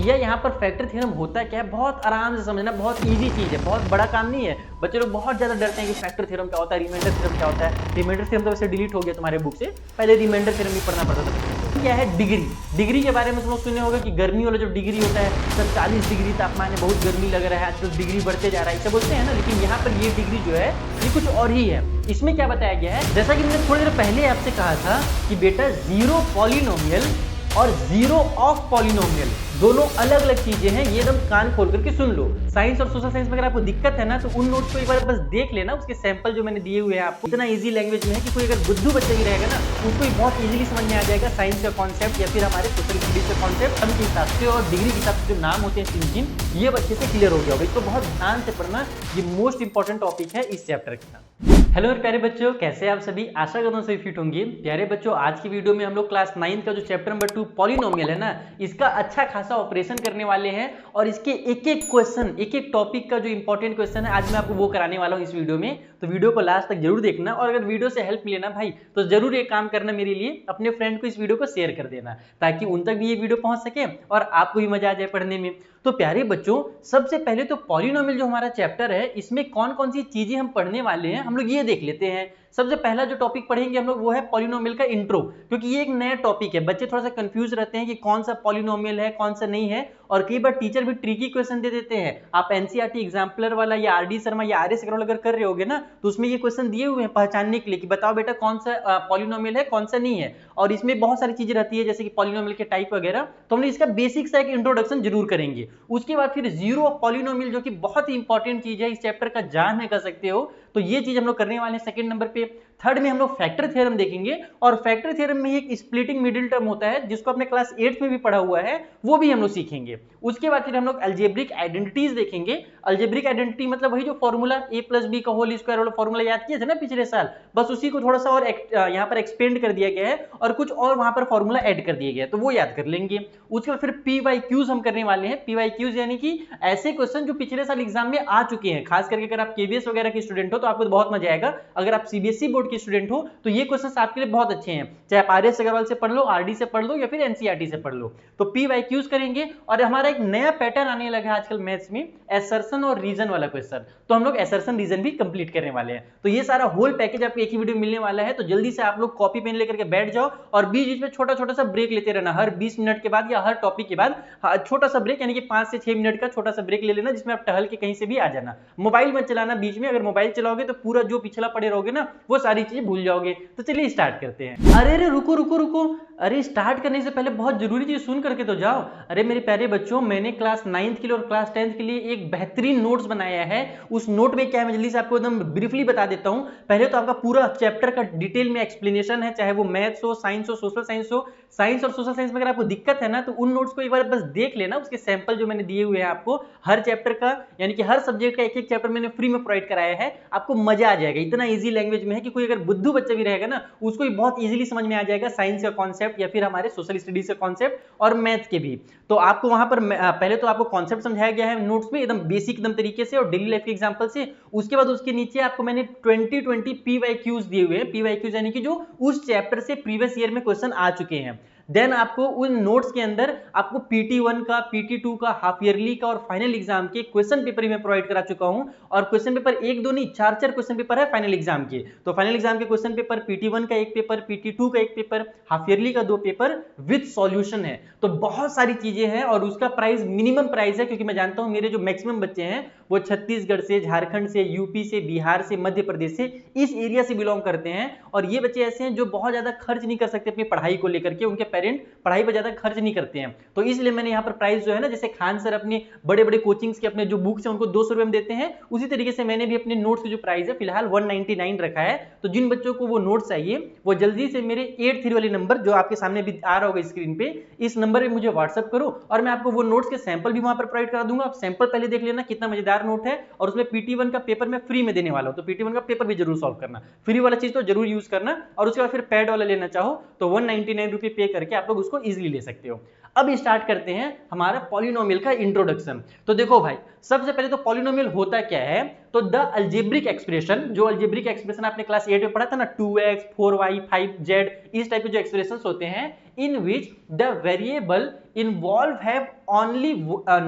या यहाँ पर फैक्टर थ्योरम होता क्या है, बहुत आराम से समझना, बहुत इजी चीज है, बहुत बड़ा काम नहीं है। बच्चे लोग बहुत ज्यादा डरते हैं कि फैक्टर थ्योरम क्या होता है, रिमाइंडर थ्योरम क्या होता है। रिमाइंडर थ्योरम तो वैसे डिलीट हो गया तुम्हारे बुक से, पहले रिमाइंडर थ्योरम भी पढ़ना पड़ता था। क्या है डिग्री, डिग्री के बारे में तुम लोग सुने होगा कि गर्मी वाला जो डिग्री होता है सर 40 डिग्री तापमान है, बहुत गर्मी लग रहा है आजकल, डिग्री बढ़ते जा रहा है, ऐसा बोलते हैं ना। लेकिन यहाँ पर ये डिग्री जो है ये कुछ और ही है। इसमें क्या बताया गया है, जैसा कि मैंने थोड़ी देर पहले आपसे कहा था कि बेटा जीरो पॉलिनोमियल और जीरो ऑफ पॉलिनोमियल दोनों अलग अलग चीजें हैं। ये एकदम कान खोल करके सुन लो। साइंस और सोशल साइंस में अगर आपको दिक्कत है ना तो उन नोट्स को एक बार बस देख लेना, उसके सैंपल जो मैंने दिए हुए हैं आपको इतना इजी लैंग्वेज में है कि कोई अगर बुद्धू बच्चा भी रहेगा ना उसको भी बहुत इजीली समझ में आ जाएगा साइंस का कॉन्सेप्ट या फिर हमारे सोशल स्टडीज का कॉन्सेप्ट। हम के हिसाब से और डिग्री के हिसाब से जो नाम होते हैं तीन ये बच्चे से क्लियर हो गया होगा। इसको बहुत ध्यान से पढ़ना, ये मोस्ट इंपॉर्टेंट टॉपिक है इस चैप्टर का। हेलो मेरे प्यारे बच्चों, कैसे आप सभी? आशा करता हूं सभी फिट होंगे। प्यारे बच्चों, आज की वीडियो में हम लोग क्लास 9 का जो चैप्टर नंबर 2 पॉलिनोमियल है ना, इसका अच्छा खासा ऑपरेशन करने वाले हैं और इसके एक एक क्वेश्चन, एक एक टॉपिक का जो इंपॉर्टेंट क्वेश्चन है आज मैं आपको वो कराने वाला हूं इस वीडियो में। तो वीडियो को लास्ट तक जरूर देखना और अगर वीडियो से हेल्प मिले ना भाई तो जरूर एक काम करना मेरे लिए, अपने फ्रेंड को इस वीडियो को शेयर कर देना ताकि उन तक भी ये वीडियो पहुंच सके और आपको भी मजा आ जाए पढ़ने में। तो प्यारे बच्चों, सबसे पहले तो पॉलिनोमियल जो हमारा चैप्टर है इसमें कौन कौन सी चीजें हम पढ़ने वाले हैं हम लोग ये देख लेते हैं। सबसे पहला जो टॉपिक पढ़ेंगे हम लोग वो है पॉलिनोमियल का इंट्रो, क्योंकि ये एक नया टॉपिक है। बच्चे थोड़ा सा कंफ्यूज रहते हैं कि कौन सा पॉलिनोमियल है कौन सा नहीं है, और कई बार टीचर भी ट्रिकी क्वेश्चन दे देते हैं। आप एनसीईआरटी एग्जाम्पलर वाला या आरडी शर्मा या आर एस अग्रवाल अगर कर रहे होगे ना तो उसमें ये क्वेश्चन दिए हुए हैं पहचानने के लिए कि बताओ बेटा कौन सा पॉलिनोमियल है कौन सा नहीं है। और इसमें बहुत सारी चीजें रहती है जैसे कि पॉलिनोमियल के टाइप वगैरह, तो हम इसका बेसिक सा एक इंट्रोडक्शन जरूर करेंगे। उसके बाद फिर जीरो ऑफ पॉलिनोमियल जो कि बहुत ही इंपॉर्टेंट चीज है, इस चैप्टर का जान है कह सकते हो, तो ये चीज हम लोग करने वाले हैं सेकंड नंबर पे। थर्ड में हम लोग फैक्टर थ्योरम देखेंगे और फैक्टर थ्योरम में एक स्प्लिटिंग मिडिल टर्म होता है जिसको अपने क्लास 8 में भी पढ़ा हुआ है, वो भी हम लोग सीखेंगे। उसके बाद फिर हम लोग अलजेब्रिक आइडेंटिटीज देखेंगे। अलजेब्रिक आइडेंटिटी मतलब वही जो फॉर्मूला a प्लस बी का होल स्क्वायर वाला फॉर्मूला याद किए थे ना पिछले साल, बस उसी को थोड़ा सा और यहाँ पर एक्सपेंड कर दिया गया है और कुछ और वहां पर फॉर्मूला ऐड कर दिया गया है, तो वो याद कर लेंगे। उसके बाद फिर पीवाईक्यूज हम करने वाले हैं। पीवाईक्यूज यानी कि ऐसे क्वेश्चन जो पिछले साल एग्जाम में आ चुके हैं, खास करके अगर आप केवीएस वगैरह के स्टूडेंट हो तो आपको तो बहुत मजा आएगा। अगर आप सीबीएसई बोर्ड के स्टूडेंट हो तो ये क्वेश्चन आपके लिए बहुत अच्छे हैं, चाहे आप आरएस अग्रवाल से पढ़ लो, आरडी से पढ़ लो या फिर एनसीईआरटी से पढ़ लो। तो पीवाईक्यूज करेंगे और हमारा एक नया पैटर्न आने लगा आजकल मैथ्स में, एसर्शन और रीजन वाला क्वेश्चन, तो हम लोग एसर्शन रीजन भी कंप्लीट करने वाले हैं। तो ये सारा होल पैकेज आपको एक ही वीडियो में मिलने वाला है, तो जल्दी से आप लोग कॉपी पेन लेकर के बैठ जाओ और बीच बीच में छोटा छोटा सा ब्रेक लेते रहना, हर 20 मिनट के बाद या हर टॉपिक के बाद छोटा सा ब्रेक, यानी कि 5 से 6 मिनट का छोटा सा ब्रेक ले लेना जिसमें आप टहल के कहीं से भी आ जाना। मोबाइल मत चलाना बीच में, अगर मोबाइल चलाओगे तो पूरा जो पिछला पड़े रहोगे ना वो सारी चीजें भूल जाओगे। तो चलिए स्टार्ट करते हैं। अरे रुको रुको रुको, अरे स्टार्ट करने से पहले बहुत जरूरी चीज सुन करके तो जाओ। अरे मेरे प्यारे बच्चों, मैंने क्लास 9th के लिए और क्लास 10th के लिए एक बेहतरीन नोट्स बनाया है। उस नोट में क्या है मैं जल्दी से आपको एकदम ब्रीफली बता देता हूं। पहले तो आपका पूरा चैप्टर का डिटेल में एक्सप्लेनेशन है, चाहे वो मैथ्स हो, साइंस हो, सोशल साइंस हो। साइंस और सोशल साइंस में अगर आपको दिक्कत है ना तो उन नोट्स को एक बार बस देख लेना, उसके सैंपल जो मैंने दिए हुए हैं आपको हर चैप्टर का, यानी कि हर सब्जेक्ट का एक एक चैप्टर मैंने फ्री में प्रोवाइड कराया है। आपको मजा आ जाएगा, इतना इजी लैंग्वेज में है कि कोई अगर बुद्धू बच्चा भी रहेगा ना उसको भी बहुत इजीली समझ में आ जाएगा साइंस का कॉन्सेप्ट या फिर हमारे सोशल स्टडीज का कॉन्सेप्ट और मैथ के भी। तो आपको वहां पर पहले तो आपको कॉन्सेप्ट समझाया गया है नोट्स में एकदम बेसिक एकदम तरीके से और डेली लाइफ के एग्जांपल से। उसके बाद उसके नीचे आपको मैंने 2020 पीवाईक्यूज दिए हुए हैं। पीवाईक्यूज यानी कि जो उस चैप्टर से प्रीवियस ईयर में क्वेश्चन आ चुके हैं। देन आपको उन नोट्स के अंदर आपको PT1 का, PT2 का, हाफ ईयरली का और फाइनल एग्जाम के क्वेश्चन पेपर मैं प्रोवाइड करा चुका हूं। और क्वेश्चन पेपर एक दो नहीं, चार चार क्वेश्चन पेपर है फाइनल एग्जाम के। तो फाइनल एग्जाम के क्वेश्चन पेपर PT1 का एक पेपर, PT2 का एक पेपर, हाफ ईयरली का 2 पेपर विद सॉल्यूशन है। तो बहुत सारी चीजें हैं और उसका प्राइस मिनिमम प्राइस है, क्योंकि मैं जानता हूं मेरे जो मैक्सिमम बच्चे हैं वो छत्तीसगढ़ से, झारखंड से, यूपी से, बिहार से, मध्य प्रदेश से, इस एरिया से बिलोंग करते हैं। और ये बच्चे ऐसे हैं जो बहुत ज्यादा खर्च नहीं कर सकते अपनी पढ़ाई को लेकर के, उनके पेरेंट पढ़ाई पर ज्यादा खर्च नहीं करते हैं। तो इसलिए मैंने यहाँ पर प्राइस जो है ना, जैसे खान सर अपने बड़े बड़े कोचिंग्स के अपने जो बुक्स हैं उनको 200 रुपए में देते हैं, उसी तरीके से मैंने भी अपने नोट्स की जो प्राइस है फिलहाल 199 रखा है। तो जिन बच्चों को वो नोट्स चाहिए वो जल्दी से मेरे 83 वाले नंबर जो आपके सामने भी आ रहा होगा स्क्रीन पे, इस नंबर पे मुझे व्हाट्सअप करो और मैं आपको वो नोट्स के सैंपल भी वहां पर प्रोवाइड करा दूंगा। आप सैंपल पहले देख लेना कितना मजेदार नोट है, और उसमें PT1 का पेपर मैं फ्री में देने वाला हूं, तो PT1 का पेपर भी जरूर सॉल्व करना, फ्री वाला चीज तो जरूर यूज करना। और उसके बाद फिर पैड वाला लेना चाहो तो 199 रुपए पे करके आप लोग उसको इजीली ले सकते हो। अब स्टार्ट करते हैं हमारा पॉलिनोमियल का इंट्रोडक्शन। तो देखो भाई, सबसे पहले तो पॉलिनोमियल होता क्या है। तो द अलजेब्रिक एक्सप्रेशन, जो अलजेब्रिक एक्सप्रेशन आपने क्लास 8 में पढ़ा था ना, 2x 4y 5z, इस टाइप के जो एक्सप्रेशंस होते हैं in which the variable involved have only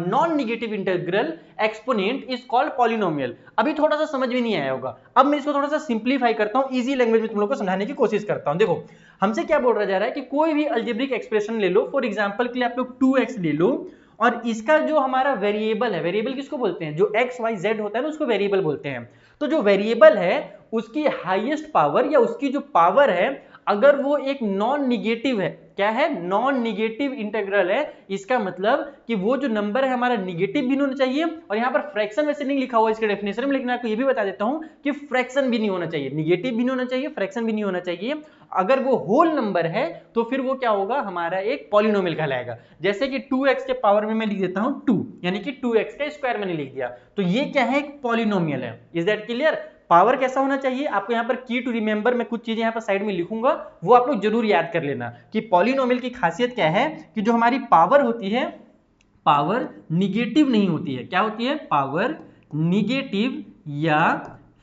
non-negative integral exponent is called polynomial। अभी थोड़ा सा समझ में नहीं आया होगा, अब मैं इसको थोड़ा सा सिंप्लीफाई करता हूं, इजी लैंग्वेज में तुम लोग को समझाने की कोशिश करता हूं। देखो हमसे क्या बोल रहा जा रहा है कि कोई भी अलजेब्रिक एक्सप्रेशन ले लो, फॉर एग्जांपल के लिए आप लोग 2x ले लो, और इसका जो हमारा वेरिएबल है, वेरिएबल किसको बोलते हैं, जो x y z होता है ना उसको वेरिएबल बोलते हैं। तो जो वेरिएबल है उसकी हाईएस्ट पावर या उसकी जो पावर है, अगर वो एक नॉन निगेटिव है, क्या है, नॉन निगेटिव इंटीग्रल है, इसका मतलब कि वो जो नंबर है हमारा निगेटिव भी नहीं होना चाहिए, और यहाँ पर फ्रैक्शन वैसे नहीं लिखा हुआ इसके डेफिनेशन में, लेकिन आपको ये भी बता देता हूं कि फ्रैक्शन भी नहीं होना चाहिए, निगेटिव भी नहीं होना चाहिए, फ्रैक्शन भी नहीं होना चाहिए। अगर वो होल नंबर है तो फिर वो क्या होगा, हमारा एक पॉलिनोमियल कहलाएगा। जैसे कि 2x के पावर में मैं लिख देता हूं 2, यानी कि 2x का स्क्वायर मैंने लिख दिया, तो ये क्या है, एक पॉलिनोमियल है। Is that clear? पावर कैसा होना चाहिए, आपको यहाँ पर की टू रिमेंबर, मैं कुछ चीजें यहाँ पर साइड में लिखूंगा, वो आप लोग जरूर याद कर लेना कि पॉलिनोमियल की खासियत क्या है, कि जो हमारी पावर होती है, पावर निगेटिव नहीं होती है। क्या होती है, पावर निगेटिव या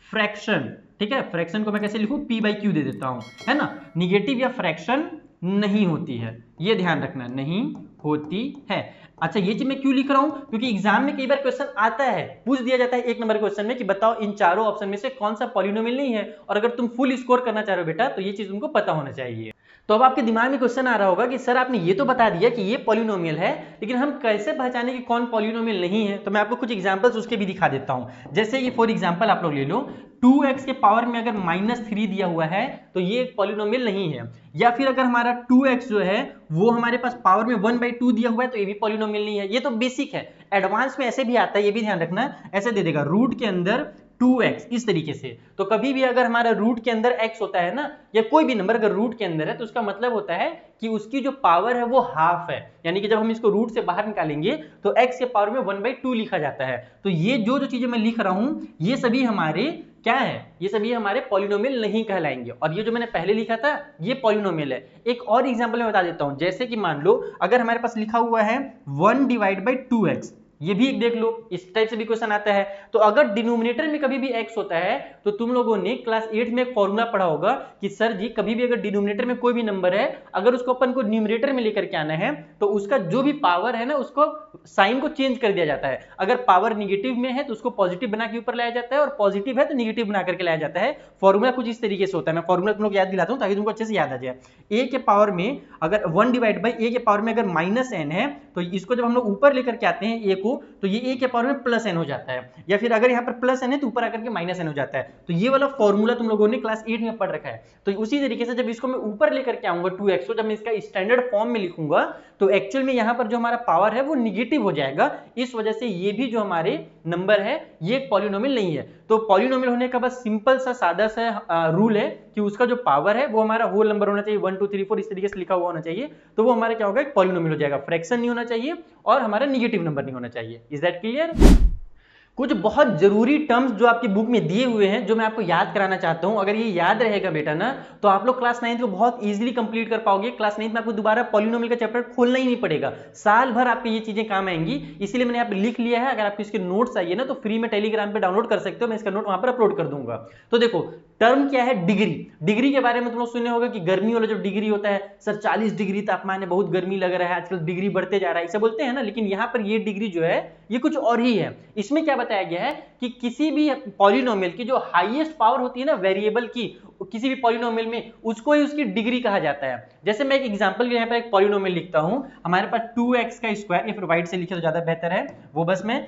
फ्रैक्शन। ठीक है, फ्रैक्शन को मैं कैसे लिखूं, p/q दे देता हूं, है ना, निगेटिव या फ्रैक्शन नहीं होती है, ये ध्यान रखना, नहीं होती है। अच्छा, ये चीज मैं क्यों लिख रहा हूं, क्योंकि एग्जाम में कई बार क्वेश्चन आता है, पूछ दिया जाता है 1 नंबर क्वेश्चन में कि बताओ इन चारों ऑप्शन में से कौन सा पॉलिनोमियल नहीं है, और अगर तुम फुल स्कोर करना चाह रहे हो बेटा तो ये चीज तुमको पता होना चाहिए। तो अब आपके दिमाग में क्वेश्चन आ रहा होगा कि सर आपने ये तो बता दिया कि ये पॉलिनोमियल है, लेकिन हम कैसे पहचाने कि कौन पॉलिनोमियल नहीं है। तो मैं आपको कुछ एग्जांपल्स उसके भी दिखा देता हूं। जैसे ये फॉर एग्जांपल आप लोग ले लो, 2x के पावर में अगर -3 दिया हुआ है तो ये एक पॉलिनोमियल नहीं है, या फिर अगर हमारा 2x जो है वो हमारे पास पावर में 1/2 दिया हुआ है तो ये भी पॉलिनोमियल नहीं है। ये तो बेसिक है, एडवांस में ऐसे भी आता है, ये भी ध्यान रखना, ऐसे दे देगा रूट के अंदर 2x इस तरीके से। तो कभी भी अगर हमारा रूट के अंदर x होता है ना, या कोई भी नंबर अगर रूट के अंदर है, तो उसका मतलब होता है कि उसकी जो पावर है वो हाफ है, यानी कि जब हम इसको रूट से बाहर निकालेंगे तो x के पावर में 1/2 लिखा जाता है। तो ये जो चीजें मैं लिख रहा हूं ये सभी हमारे क्या है, ये सभी हमारे पॉलिनोमियल नहीं कहलाएंगे, और ये जो मैंने पहले लिखा था ये पॉलिनोमियल है। एक और एग्जांपल मैं बता देता हूं, जैसे कि मान लो अगर हमारे पास लिखा हुआ है 1/2x, ये भी एक देख लो, इस टाइप से भी क्वेश्चन आता है। तो अगर डिनोमिनेटर में कभी भी x होता है तो तुम लोगों ने क्लास 8 में एक फॉर्मूला पढ़ा होगा कि सर जी कभी भी अगर डिनोमिनेटर में कोई भी नंबर है, अगर उसको अपन को न्यूमरेटर में लेकर के आना है तो उसका जो भी पावर है ना उसको साइन को चेंज कर दिया जाता है। अगर पावर निगेटिव में है तो उसको पॉजिटिव बना के ऊपर लाया जाता है, और पॉजिटिव है तो निगेटिव बना करके लाया जाता है। फॉर्मूला कुछ इस तरीके से होता है, मैं फॉर्मूला तुम लोग याद दिलाता हूं ताकि तुमको अच्छे से याद आ जाए। a के पावर में अगर 1/a के पावर में अगर -n है तो इसको जब हम लोग ऊपर लेकर के आते हैं a को, तो ये a के पावर में +n हो जाता है, या फिर अगर यहाँ पर +n है तो ऊपर आकर के -n हो जाता है। तो ये वाला फॉर्मूला तुम लोगों ने क्लास 8 में पढ़ रखा है। तो उसी तरीके से जब इसको मैं ऊपर लेकर के आऊंगा 2x को, जब मैं इसका स्टैंडर्ड फॉर्म में लिखूंगा तो एक्चुअल में यहाँ पर जो हमारा पावर है वो निगेटिव हो जाएगा। इस वजह से ये भी जो हमारे नंबर है ये एक पॉलिनोमियल नहीं है। तो पॉलिनोमियल होने का बस सिंपल सा सादा सा रूल है कि उसका जो पावर है वो हमारा होल नंबर होना चाहिए, 1 2 3 4 इस तरीके से लिखा हुआ होना चाहिए, तो वो हमारा क्या होगा, एक पॉलिनोमियल हो जाएगा। फ्रैक्शन नहीं होना चाहिए और हमारा निगेटिव नंबर नहीं होना चाहिए। Is that clear? कुछ बहुत जरूरी टर्म्स जो आपकी बुक में दिए हुए हैं जो मैं आपको याद कराना चाहता हूं। अगर ये याद रहेगा बेटा ना तो आप लोग क्लास 9 को बहुत इजीली कंप्लीट कर पाओगे। क्लास 9 में आपको दोबारा पॉलिनोमियल का चैप्टर खोलना ही नहीं पड़ेगा, साल भर आपकी ये चीजें काम आएंगी। इसलिए मैंने यहाँ पे लिख लिया है, अगर आपको इसके नोट्स चाहिए ना तो फ्री में टेलीग्राम पे डाउनलोड कर सकते हो, मैं इसका नोट वहां पर अपलोड कर दूंगा। तो देखो टर्म क्या है, डिग्री। डिग्री के बारे में तुम लोग सुने होगा कि गर्मी वाला जो डिग्री होता है, सर 40 डिग्री तापमान है, बहुत गर्मी लग रहा है, आजकल डिग्री बढ़ते जा रहा है, इसे बोलते हैं ना। लेकिन यहाँ पर ये डिग्री जो है ये कुछ और ही है। इसमें क्या बताया गया है कि किसी भी पॉलिनोमियल की जो हाईएस्ट पावर होती है ना वेरिएबल की, किसी भी पॉलिनोमियल में, उसको ही उसकी डिग्री कहा जाता है। जैसे मैं एक एग्जांपल के यहाँ पर एक पॉलिनोमियल लिखता हूं, हमारे पास 2x का स्क्वायर, या फिर व्हाइट से लिखे तो ज्यादा बेहतर है, वो बस मैं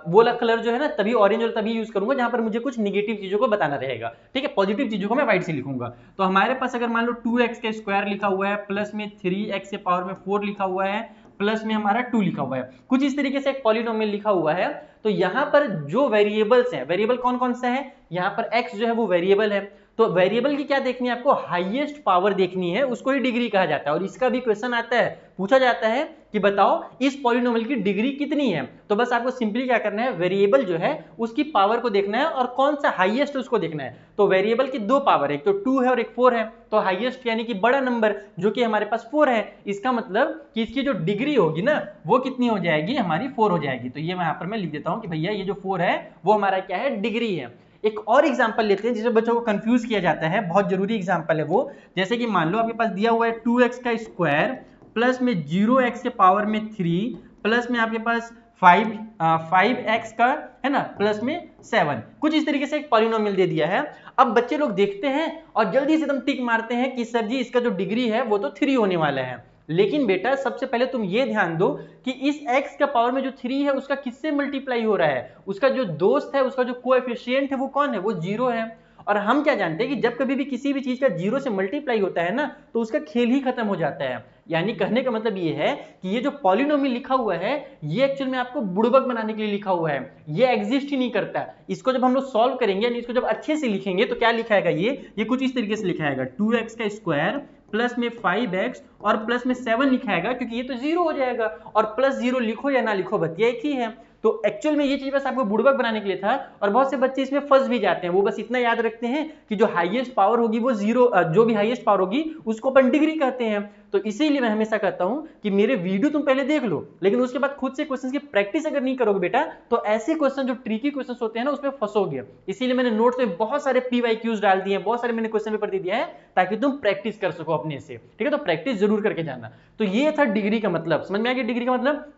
वो वाला कलर जो है ना तभी ऑरेंज और तभी यूज करूंगा जहां पर मुझे कुछ निगेटिव चीजों को बताना रहेगा। ठीक है, पॉजिटिव चीजों को मैं व्हाइट से लिखूंगा। तो हमारे पास अगर मान लो 2x का स्क्वायर लिखा हुआ है, प्लस में 3x के पावर में 4 लिखा हुआ है, प्लस में हमारा 2 लिखा हुआ है, कुछ इस तरीके से एक पॉलिनोमियल लिखा हुआ है। तो यहां पर जो वेरिएबल्स हैं, वेरिएबल कौन कौन सा है, यहां पर x जो है वो वेरिएबल है। तो वेरिएबल की क्या देखनी है आपको, हाईएस्ट पावर देखनी है, उसको ही डिग्री कहा जाता है। और इसका भी क्वेश्चन आता है, पूछा जाता है कि बताओ इस पॉलिनोमियल की डिग्री कितनी है। तो बस आपको सिंपली क्या करना है, वेरिएबल जो है उसकी पावर को देखना है और कौन सा हाईएस्ट उसको देखना है। तो वेरिएबल की दो पावर है, एक तो 2 है और एक 4 है। तो हाईएस्ट यानी कि बड़ा नंबर जो कि हमारे पास 4 है, इसका मतलब कि इसकी जो डिग्री होगी ना वो कितनी हो जाएगी, हमारी 4 हो जाएगी। तो ये यहाँ पर मैं लिख देता हूं कि भैया ये जो 4 है वो हमारा क्या है, डिग्री है। एक और एग्जांपल लेते हैं जिसमें बच्चों को कंफ्यूज किया जाता है, बहुत जरूरी एग्जांपल है वो। जैसे कि मान लो आपके पास दिया हुआ है 2x का स्क्वायर प्लस में 0x के पावर में 3 प्लस में आपके पास 5x का है ना प्लस में 7, कुछ इस तरीके से एक पॉलिनोमियल दे दिया है। अब बच्चे लोग देखते हैं और जल्दी से एकदम टिक मारते हैं कि सर जी इसका जो डिग्री है वो तो 3 होने वाला है। लेकिन बेटा सबसे पहले तुम ये ध्यान दो कि इस x का पावर में जो 3 है उसका किससे मल्टीप्लाई हो रहा है, उसका जो दोस्त है, उसका जो कोएफिशिएंट है वो कौन है, वो 0 है। और हम क्या जानते हैं कि जब कभी भी किसी भी चीज का 0 से मल्टीप्लाई होता है ना तो उसका खेल ही खत्म हो जाता है। यानी कहने का मतलब ये है कि ये जो पॉलिनोमियल लिखा हुआ है ये एक्चुअल में आपको बुड़बक बनाने के लिए लिखा हुआ है, ये एग्जिस्ट ही नहीं करता। इसको जब हम लोग सॉल्व करेंगे यानी इसको जब अच्छे से लिखेंगे तो क्या लिखाएगा, ये कुछ इस तरीके से लिखाएगा 2x का स्क्वायर प्लस में 5x और प्लस में 7 लिखाएगा, क्योंकि ये तो 0 हो जाएगा। और प्लस 0 लिखो या ना लिखो बतिया एक ही है। तो एक्चुअल में ये चीज बस आपको बुड़बक बनाने के लिए था, और बहुत से बच्चे इसमें फंस भी जाते हैं। वो बस इतना याद रखते हैं कि जो हाईएस्ट पावर होगी वो 0, जो भी हाईएस्ट पावर होगी उसको अपन डिग्री कहते हैं। तो इसीलिए मैं हमेशा कहता हूं कि मेरे वीडियो तुम पहले देख लो, लेकिन उसके बाद खुद से क्वेश्चंस की प्रैक्टिस अगर नहीं करोगे बेटा तो ऐसे क्वेश्चन जो ट्रिकी क्वेश्चंस होते हैं ना उसमें फंसोगे। इसीलिए मैंने नोट्स में बहुत सारे PYQs डाल दिए हैं, बहुत सारे मैंने क्वेश्चन पेपर दे दिया है ताकि तुम प्रैक्टिस कर सको अपने से, ठीक है। तो प्रैक्टिस जरूर करके जाना। तो ये था डिग्री का मतलब, समझ में आ गया डिग्री का मतलब।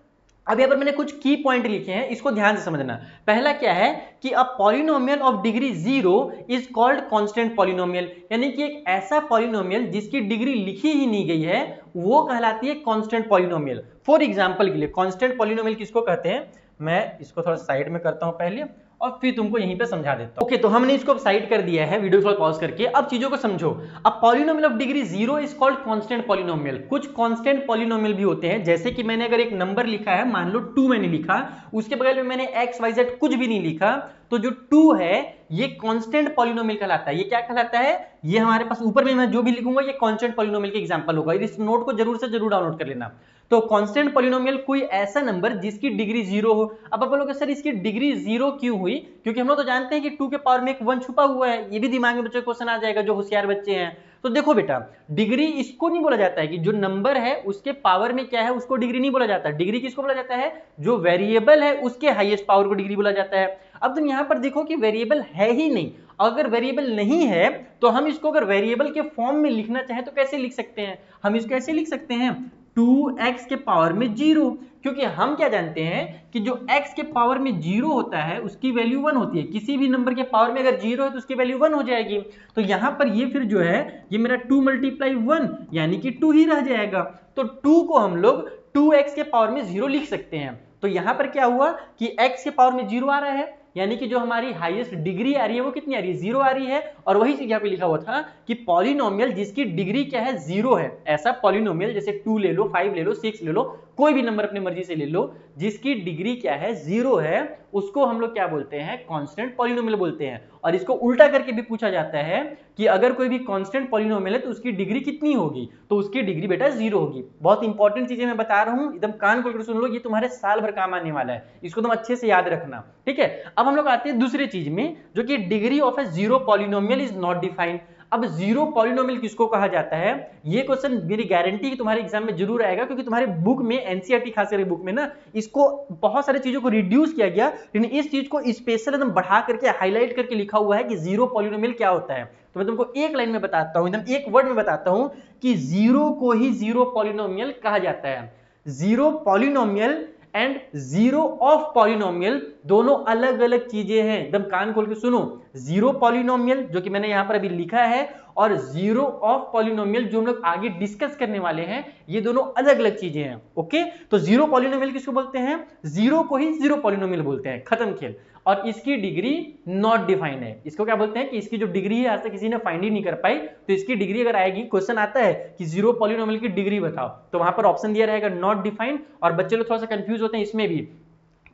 अब यहाँ पर मैंने कुछ की पॉइंट लिखे हैं, इसको ध्यान से समझना। पहला क्या है कि a polynomial of degree 0 is called constant polynomial, यानी कि एक ऐसा पॉलिनोमियल जिसकी डिग्री लिखी ही नहीं गई है वो कहलाती है कांस्टेंट पॉलिनोमियल। फॉर एग्जांपल के लिए कांस्टेंट पॉलिनोमियल किसको कहते हैं, मैं इसको थोड़ा साइड में करता हूं पहले और फिर तुमको यहीं पे समझा देता हूं। ओके, तो हमने इसको साइड कर दिया है, वीडियो थोड़ा पॉज करके। अब चीजों को समझो। अब polynomial of degree 0 is called constant polynomial. कुछ कांस्टेंट पॉलिनोमियल भी होते हैं, जैसे कि मैंने अगर एक नंबर लिखा है, मान लो 2 मैंने लिखा, उसके बगल में मैंने XYZ कुछ भी नहीं लिखा, तो जो 2 है ये कांस्टेंट पॉलिनोमियल कहलाता है। ये क्या कहलाता है, ये हमारे पास ऊपर में मैं जो भी लिखूंगा ये कांस्टेंट पॉलिनोमियल के एग्जांपल होगा। इस नोट को जरूर से जरूर डाउनलोड कर लेना। तो कांस्टेंट पॉलिनोमियल कोई ऐसा नंबर जिसकी डिग्री 0 हो। अब आप बोलोगे सर इसकी डिग्री 0 क्यों हुई, क्योंकि हम लोग तो जानते हैं कि 2 के पावर में एक 1 छुपा हुआ है। ये भी दिमाग में बच्चों को क्वेश्चन आ जाएगा जो होशियार बच्चे हैं। तो देखो बेटा, डिग्री इसको नहीं बोला जाता है कि जो नंबर है उसके पावर में क्या है उसको डिग्री नहीं बोला जाता। डिग्री किसको बोला जाता है, जो वेरिएबल है उसके हाईएस्ट पावर को डिग्री बोला जाता है। अब तुम यहां पर देखो कि वेरिएबल है ही नहीं। अगर वेरिएबल नहीं है तो हम इसको अगर वेरिएबल के फॉर्म में लिखना चाहे तो कैसे लिख सकते हैं, हम इसको ऐसे लिख सकते हैं 2x के पावर में 0, क्योंकि हम क्या जानते हैं कि जो x के पावर में 0 होता है उसकी वैल्यू 1 होती है। किसी भी नंबर के पावर में अगर 0 है तो उसकी वैल्यू 1 हो जाएगी। तो यहां पर ये फिर जो है ये मेरा 2 × 1 यानी कि 2 ही रह जाएगा। तो 2 को हम लोग 2x के पावर में 0 लिख सकते हैं। तो यहां पर क्या हुआ कि x के पावर में 0 आ रहा है, यानी कि जो हमारी हाईएस्ट डिग्री आ रही है वो कितनी आ रही है, 0 आ रही है। और वही चीज यहाँ पे लिखा हुआ था कि पॉलिनोमियल जिसकी डिग्री क्या है, 0 है, ऐसा पॉलिनोमियल जैसे 2 ले लो, 5 ले लो, 6 ले लो, कोई भी नंबर अपनी मर्जी से ले लो, जिसकी डिग्री क्या है, 0 है, उसको हम लोग क्या बोलते हैं, कांस्टेंट पॉलिनोमियल बोलते हैं। और इसको उल्टा करके भी पूछा जाता है कि अगर कोई भी कांस्टेंट पॉलिनोमियल है तो उसकी डिग्री कितनी होगी, तो उसकी डिग्री बेटा 0 होगी। बहुत इंपॉर्टेंट चीजें मैं बता रहा हूं, एकदम कान खोल कर सुन लो, ये तुम्हारे साल भर काम आने वाला है, इसको तुम अच्छे से याद रखना, ठीक है। अब हम लोग आते हैं दूसरी चीज में, जो कि degree of A zero polynomial is not defined. अब जीरो पॉलिनोमियल किसको कहा जाता है, ये क्वेश्चन मेरी गारंटी कि तुम्हारे एग्जाम में जरूर आएगा, क्योंकि तुम्हारे बुक में एनसीईआरटी खास करके बुक में ना इसको बहुत सारी चीजों को रिड्यूस किया गया, लेकिन इस चीज को स्पेशल एकदम बढ़ा करके हाईलाइट करके लिखा हुआ है कि जीरो पॉलिनोमियल क्या होता है। तो मैं तुमको एक लाइन में बताता हूं, एकदम एक वर्ड में बताता हूं कि जीरो को ही जीरो पॉलिनोमियल कहा जाता है। Zero polynomial and zero of polynomial दोनों अलग अलग चीजें हैं, एकदम कान खोल के सुनो। जीरो पॉलिनोमियल जो कि मैंने यहां पर अभी लिखा है और जीरो ऑफ पॉलिनोमियल जो हम लोग आगे डिस्कस करने वाले हैं, ये दोनों अलग अलग चीजें हैं। ओके, तो जीरो पॉलिनोमियल किसको बोलते हैं, जीरो को ही जीरो पॉलिनोमियल बोलते हैं, खत्म खेल। और इसकी डिग्री नॉट डिफाइंड है। इसको क्या बोलते हैं कि इसकी जो डिग्री है आज तक किसी ने फाइंड ही नहीं कर पाई, तो इसकी डिग्री अगर आएगी, क्वेश्चन आता है कि जीरो पॉलिनोमियल की डिग्री बताओ, तो वहां पर ऑप्शन दिया रहेगा नॉट डिफाइंड। और बच्चे लोग थोड़ा सा कंफ्यूज होते हैं इसमें भी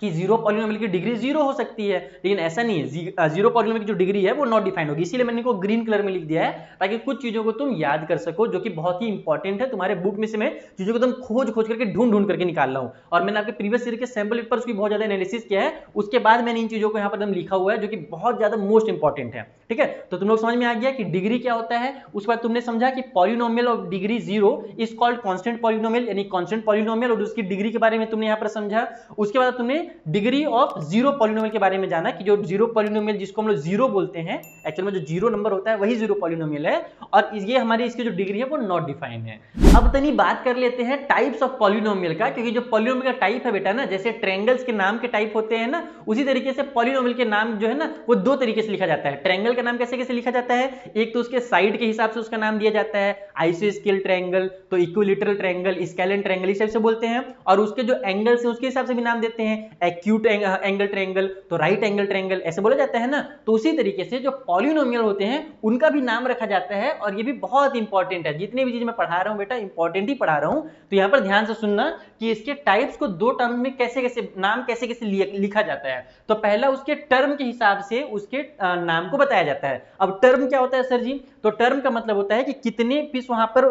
कि जीरो पॉलिनोमियल की डिग्री जीरो हो सकती है, लेकिन ऐसा नहीं है। जीरो पॉलिनोमियल की जो डिग्री है वो नॉट डिफाइंड होगी, इसीलिए मैंने इनको ग्रीन कलर में लिख दिया है ताकि कुछ चीजों को तुम याद कर सको जो कि बहुत ही इंपॉर्टेंट है तुम्हारे बुक में से। मैं चीजों को तुम खोज खोज करके ढूंढ ढूंढ करके निकाल रहा हूं, और मैंने आपके प्रीवियस सीरीज के सैंपल पेपर्स की बहुत ज्यादा एनालिसिस किया है, उसके बाद मैंने इन चीजों को यहाँ पर एकदम लिखा हुआ है जो कि बहुत ज्यादा मोस्ट इंपॉर्टेंट है। ठीक है, तो तुम लोग समझ में आ गया कि डिग्री क्या होता है। उसके बाद तुमने समझा कि polynomial of degree zero is called constant polynomial, यानी कांस्टेंट पॉलिनोमियल, और उसकी डिग्री के बारे में तुमने यहाँ पर समझा। उसके बाद तुमने डिग्री ऑफ जीरो पॉलिनोमियल के बारे में जाना कि जो जीरो पॉलिनोमियल जिसको हम लोग जीरो बोलते हैं, एक्चुअल में जो जीरो नंबर होता है वही जीरो पॉलिनोमियल है, और ये हमारी इसकी जो डिग्री है वो नॉट डिफाइंड है। अब तनी बात कर लेते हैं टाइप्स ऑफ पॉलिनोमियल का, क्योंकि जो पॉलिनोमियल का टाइप है बेटा ना, जैसे ट्रायंगल्स के नाम के टाइप होते हैं ना, उसी तरीके से पॉलिनोमियल के नाम जो है ना वो दो तरीके से लिखा जाता है। ट्रायंगल का नाम कैसे कैसे लिखा जाता है, एक तो उसके साइड के हिसाब से उसका नाम दिया जाता है, आइसोस्केल ट्रायंगल, तो इक्विलैटरल ट्रायंगल, स्केलेन ट्रायंगल इस टाइप से बोलते हैं, और उसके जो एंगल्स हैं उसके हिसाब से भी नाम देते हैं, एक्यूट एंगल ट्रायंगल, तो राइट एंगल ट्रायंगल ऐसे बोला जाता है ना। तो उसी तरीके से जो पॉलिनोमियल होते हैं उनका भी नाम रखा जाता है, और ये भी बहुत इंपॉर्टेंट है। जितनी भी चीज मैं पढ़ा रहा हूं बेटा इंपॉर्टेंट ही पढ़ा रहा हूं, तो यहां पर ध्यान से सुनना कि इसके टाइप्स को दो टर्म में कैसे कैसे नाम कैसे कैसे लिखा जाता है। तो पहला उसके टर्म के हिसाब से उसके नाम को बताया जाता है। अब टर्म क्या होता है सर जी, तो टर्म का मतलब होता है कि कितने पीस वहां पर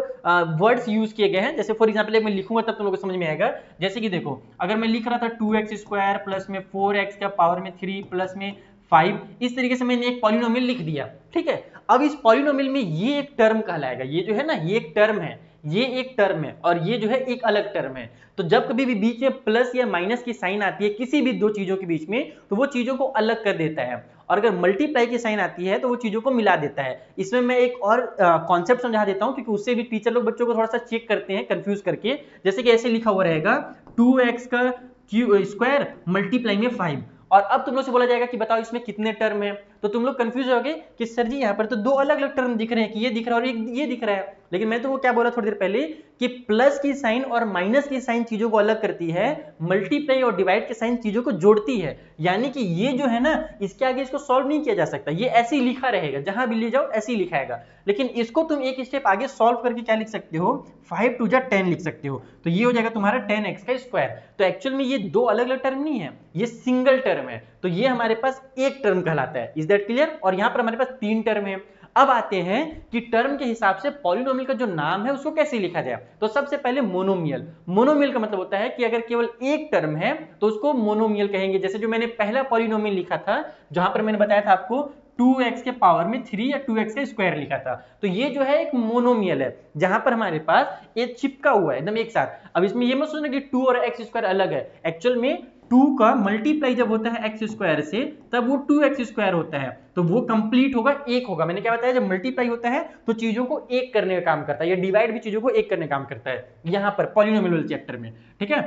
वर्ड्स यूज किए गए हैं। जैसे फॉर एग्जांपल मैं लिखूंगा तब तुम लोगों को समझ में आएगा। जैसे कि देखो, अगर मैं लिख रहा था 2x² प्लस में 4x का पावर में 3 प्लस में 5, इस तरीके से मैंने एक पॉलिनोमियल लिख दिया। ठीक है, अब इस पॉलिनोमियल में ये एक टर्म कहलाएगा, ये जो है ना ये एक टर्म है, ये एक टर्म है, और ये जो है एक अलग टर्म है। तो जब कभी भी बीच में प्लस या माइनस की साइन आती है किसी भी दो चीजों के बीच में, तो वो चीजों को अलग कर देता है, और अगर मल्टीप्लाई की साइन आती है तो वो चीजों को मिला देता है। इसमें मैं एक और कॉन्सेप्ट समझा देता हूं, क्योंकि उससे भी टीचर लोग बच्चों को थोड़ा सा चेक करते हैं कंफ्यूज करके। जैसे कि ऐसे लिखा हुआ रहेगा 2x का स्क्वायर मल्टीप्लाई में 5, और अब तुम लोग से बोला जाएगा कि बताओ इसमें कितने टर्म है, तो तुम लोग कंफ्यूज होगे कि सर जी यहाँ पर तो दो अलग अलग टर्म दिख रहे हैं, कि ये दिख रहा है और ये दिख रहा है। लेकिन मैं तो वो क्या बोला थोड़ी देर पहले कि प्लस की साइन और माइनस की साइन चीजों को अलग करती है, मल्टीप्लाई और डिवाइड की साइन चीजों को जोड़ती है। यानी कि ये जो है ना इसके आगे इसको सॉल्व नहीं किया जा सकता, ये ऐसे ही लिखा रहेगा, जहां भी ले जाओ ऐसे ही लिखाएगा। लेकिन इसको तुम एक स्टेप आगे सॉल्व करके क्या लिख सकते हो, 5 2 जा 10 लिख सकते हो, तो ये हो जाएगा तुम्हारा 10x का स्क्वायर। तो एक्चुअल में ये दो अलग अलग टर्म नहीं है, ये सिंगल टर्म है, तो ये हमारे पास एक टर्म कहलाता है। Is that clear? और यहां पर हमारे पास तीन टर्म है। अब आते हैं कि टर्म के हिसाब से पॉलिनोमियल का जो नाम है उसको कैसे लिखा जाए। तो सबसे पहले मोनोमियल। मोनोमियल का मतलब होता है कि अगर केवल एक टर्म है तो उसको मोनोमियल कहेंगे। जैसे जो मैंने पहला पॉलिनोमियल लिखा था, जहां पर मैंने बताया था आपको 2x के पावर में 3 या 2x का स्क्वायर लिखा था, तो ये जो है एक मोनोमियल है, जहां पर हमारे पास ये चिपका हुआ है एकदम एक साथ। अब इसमें ये मत सोचना कि 2 और x स्क्वायर अलग है, एक्चुअल में 2 का मल्टीप्लाई जब होता है x स्क्वायर से तब वो 2x स्क्वायर होता है, तो वो कंप्लीट होगा, एक होगा। मैंने क्या बताया, जब मल्टीप्लाई होता है तो चीजों को एक करने का काम करता है, या डिवाइड भी चीजों को एक करने का काम करता है यहां पर पॉलिनोमियल चैप्टर में। ठीक है,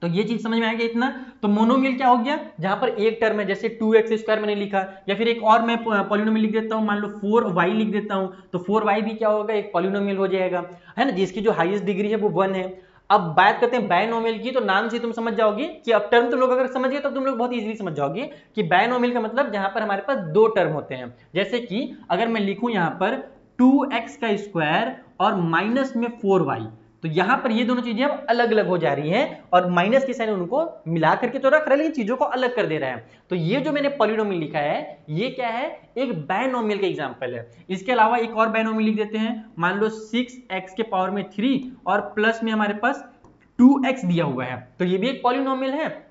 तो ये चीज समझ में आ गया इतना। तो मोनोमियल क्या हो गया, जहां पर एक टर्म है, जैसे 2x स्क्वायर मैंने लिखा, या फिर एक और मैं पॉलिनोमियल लिख देता हूं, मान लो 4y लिख देता हूं, तो 4y भी क्या होगा, एक पॉलिनोमियल हो जाएगा, है ना, जिसकी जो हाईएस्ट डिग्री है वो 1 है। अब बात करते हैं बायनोमियल की, तो नाम से तुम समझ जाओगे कि अब टर्म तुम लोग अगर समझ गए तो तुम लोग बहुत इजीली समझ जाओगे कि बायनोमियल का मतलब जहां पर हमारे पास दो टर्म होते हैं। जैसे कि अगर मैं लिखूं यहां पर 2x का स्क्वायर और माइनस में 4y, तो यहां पर ये दोनों चीजें अब अलग अलग हो जा रही हैं, और माइनस की साइन उनको मिला करके तो रख रहा है लेकिन चीजों को अलग कर दे रहा है। तो ये जो मैंने पॉलिनोमियल लिखा है ये क्या है, एक बायनोमियल का एग्जांपल है। इसके अलावा एक और बायनोमियल लिख देते हैं, मान लो 6x के पावर में 3 और प्लस में हमारे पास 2x दिया हुआ है, तो ये भी एक पॉलिनोमियल है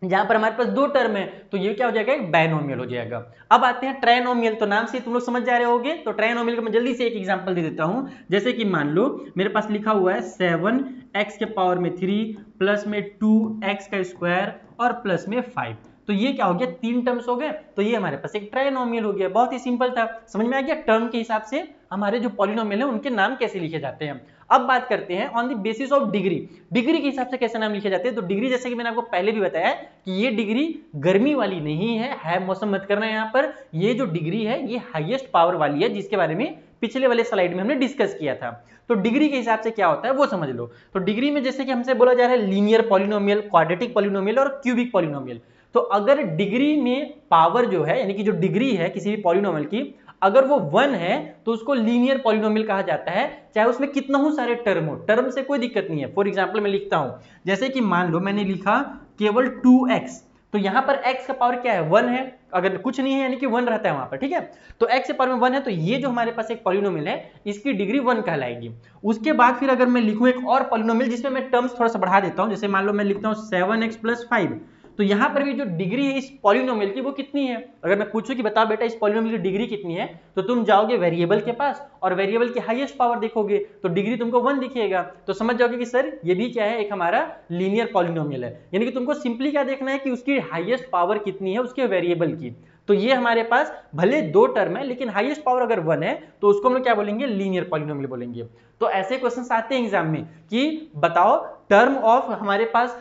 जहां पर हमारे पास दो टर्म है, तो ये क्या हो जाएगा, एक बायनोमियल हो जाएगा। अब आते हैं ट्रायनोमियल, तो नाम से तुम लोग समझ जा रहे होगे। तो ट्रायनोमियल का मैं जल्दी से एक एग्जांपल दे देता हूं। जैसे कि मान लो मेरे पास लिखा हुआ है 7x के पावर में 3 प्लस में 2x का स्क्वायर और प्लस में 5, तो ये क्या हो गया, तीन टर्म्स हो गए, तो ये हमारे पास एक ट्रायनोमियल हो गया। बहुत ही सिंपल था, समझ में आ गया टर्म के हिसाब से हमारे जो पॉलिनोमियल है उनके नाम कैसे लिखे जाते हैं। अब बात करते हैं on the basis of degree, degree के हिसाब से कैसे नाम लिखे जाते हैं। तो डिग्री, जैसे कि मैंने आपको पहले भी बताया कि ये डिग्री गर्मी वाली नहीं है मौसम मत करना है यहाँ पर, ये जो डिग्री है ये हाईएस्ट पावर वाली है, जिसके बारे में पिछले वाले स्लाइड में हमने डिस्कस किया था। तो डिग्री के हिसाब से क्या होता है वो समझ लो। तो डिग्री में जैसे कि हमसे बोला जा रहा है लीनियर पॉलिनोमियल, क्वाड्रेटिक पॉलिनोमियल और क्यूबिक पॉलिनोमियल। तो अगर डिग्री में पावर जो है, यानी कि जो डिग्री है किसी भी पॉलिनोमियल की, अगर वो 1 है तो उसको लीनियर पॉलिनोमियल कहा जाता है, चाहे उसमें कितना ही सारे टर्म हो, टर्म से कोई दिक्कत नहीं है। फॉर एग्जांपल मैं लिखता हूं, जैसे कि मान लो मैंने लिखा केवल 2x। तो यहाँ पर x का पावर क्या है 1 है, अगर कुछ नहीं है यानी कि 1 रहता है वहां पर, ठीक है। तो x के पावर में 1 है, तो ये जो हमारे पास एक पॉलिनोमियल है इसकी डिग्री 1 कहलाएगी। उसके बाद फिर अगर मैं लिखूं एक और पॉलिनोमियल जिसमें मैं टर्म्स थोड़ा सा बढ़ा देता हूं, जैसे मान लो मैं लिखता हूं 7x + 5, तो यहाँ पर भी जो डिग्री है इस पॉलिनोमियल की वो कितनी है। अगर मैं पूछूं कि बताओ बेटा इस पॉलिनोमियल की डिग्री कितनी है, तो तुम जाओगे वेरिएबल के पास और वेरिएबल की हाईएस्ट पावर देखोगे तो डिग्री तुमको 1 दिखेगा, तो समझ जाओगे कि सर ये भी क्या है, एक हमारा लीनियर पॉलिनोमियल है। यानी कि तुमको सिंपली क्या देखना है कि उसकी हाईएस्ट पावर कितनी है उसके वेरिएबल की। तो ये हमारे पास भले 2 टर्म है लेकिन हाईएस्ट पावर अगर 1 है तो उसको हम लोग क्या बोलेंगे, लीनियर पॉलिनोमियल बोलेंगे। तो ऐसे क्वेश्चंस आते हैं एग्जाम में कि बताओ टर्म ऑफ हमारे पास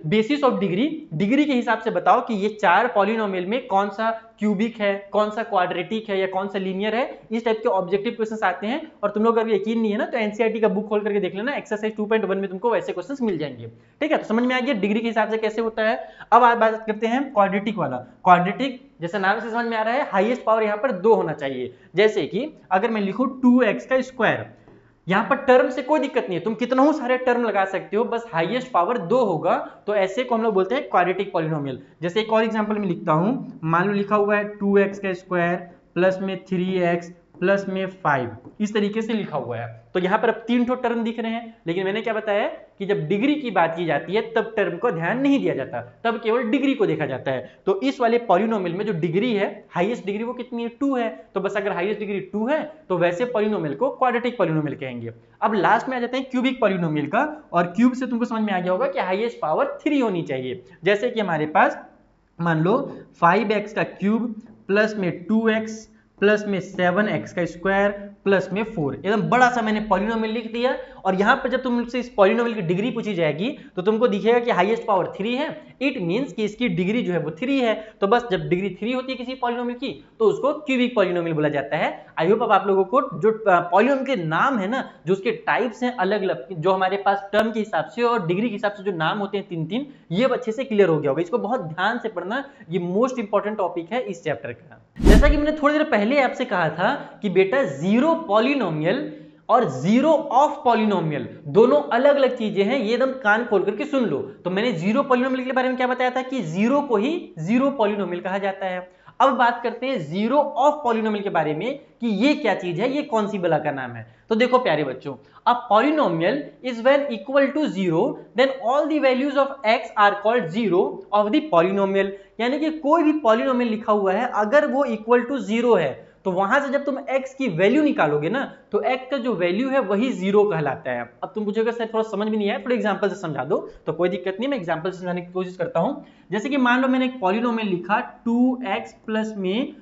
बेसिस ऑफ डिग्री के हिसाब से बताओ कि ये 4 पॉलिनोमियल में कौन सा क्यूबिक है, कौन सा क्वाड्रेटिक है या कौन सा लीनियर है। इस टाइप के ऑब्जेक्टिव क्वेश्चंस आते हैं और तुम लोग अगर यकीन नहीं है ना तो एनसीईआरटी का बुक खोल करके देख लेना, एक्सरसाइज 2.1 में तुमको वैसे क्वेश्चंस मिल जाएंगे। ठीक है, तो समझ में आ गया डिग्री के हिसाब से कैसे होता है। अब आज बात करते हैं क्वाड्रेटिक वाला। क्वाड्रेटिक जैसे नाम से समझ में आ रहा है हाईएस्ट पावर यहाँ पर 2 होना चाहिए। जैसे कि अगर मैं लिखूं 2x का स्क्वायर, यहां पर टर्म से कोई दिक्कत नहीं है, तुम कितना सारे टर्म लगा सकते हो, बस हाईएस्ट पावर 2 होगा, तो ऐसे को हम लोग बोलते हैं क्वाड्रेटिक पॉलिनोमियल। जैसे एक और एग्जांपल में लिखता हूं, मान लो लिखा हुआ है 2x का स्क्वायर प्लस में 3x प्लस में 5, इस तरीके से लिखा हुआ है। तो यहाँ पर अब 3 टर्म दिख रहे हैं, लेकिन मैंने क्या बताया कि जब डिग्री की बात की जाती है तब टर्म को ध्यान नहीं दिया जाता, तब केवल डिग्री को देखा जाता है। तो इस वाले पॉलिनोमियल में जो डिग्री है, हाईएस्ट डिग्री वो कितनी है, 2 है। तो बस अगर हाईएस्ट डिग्री 2 है तो वैसे पॉलिनोमियल को क्वाड्रेटिक पॉलिनोमियल कहेंगे। अब लास्ट में आ जाते हैं क्यूबिक पॉलिनोमियल का, और क्यूब से तुमको समझ में आ गया होगा कि हाईएस्ट पावर 3 होनी चाहिए। जैसे कि हमारे पास मान लो 5x का क्यूब प्लस में 2x प्लस में 7x का स्क्वायर प्लस में 4, एकदम बड़ा सा मैंने पॉलिनोमियल लिख दिया। और यहां पर जब तुमसे इस पॉलिनोमियल की डिग्री पूछी जाएगी तो तुमको दिखेगा कि हाईएस्ट पावर 3 है, इट मींस कि इसकी डिग्री जो है वो 3 है। तो बस जब डिग्री 3 होती है किसी पॉलिनोमियल की तो उसको क्यूबिक पॉलिनोमियल बोला जाता है। आई होप अब आप लोगों को जो पॉलिनोमियल के नाम है ना, जो उसके टाइप्स हैं अलग अलग, जो हमारे पास टर्म के हिसाब से और डिग्री के हिसाब से जो नाम होते हैं 3-3, ये अच्छे से क्लियर हो गया होगा। इसको बहुत ध्यान से पढ़ना, ये मोस्ट इंपॉर्टेंट टॉपिक है इस चैप्टर का। जैसा कि मैंने थोड़ी देर पहले आपसे कहा था कि बेटा जीरो पॉलिनोमियल और जीरो ऑफ पॉलिनोमियल दोनों अलग अलग चीजें हैं, ये एकदम कान खोल करके सुन लो। तो मैंने जीरो पॉलिनोमियल के बारे में क्या बताया था कि जीरो को ही जीरो पॉलिनोमियल कहा जाता है। अब बात करते हैं जीरो ऑफ पॉलिनोमियल के बारे में कि ये क्या चीज है, ये कौन सी बला का नाम है। तो देखो प्यारे बच्चों, a polynomial is when equal to 0 then all the values of x are called 0 of the polynomial. यानी कि कोई भी पॉलिनोमियल लिखा हुआ है अगर वो इक्वल टू 0 है तो वहां से जब तुम x की वैल्यू निकालोगे ना तो x का जो वैल्यू है वही 0 कहलाता है। अब तुम पूछोगे सर थोड़ा समझ में नहीं आया, थोड़ा एग्जांपल से समझा दो। तो कोई दिक्कत नहीं, मैं एग्जांपल से समझाने की कोशिश करता हूं। जैसे कि मान लो मैंने एक पॉलिनोमियल लिखा 2x प्लस में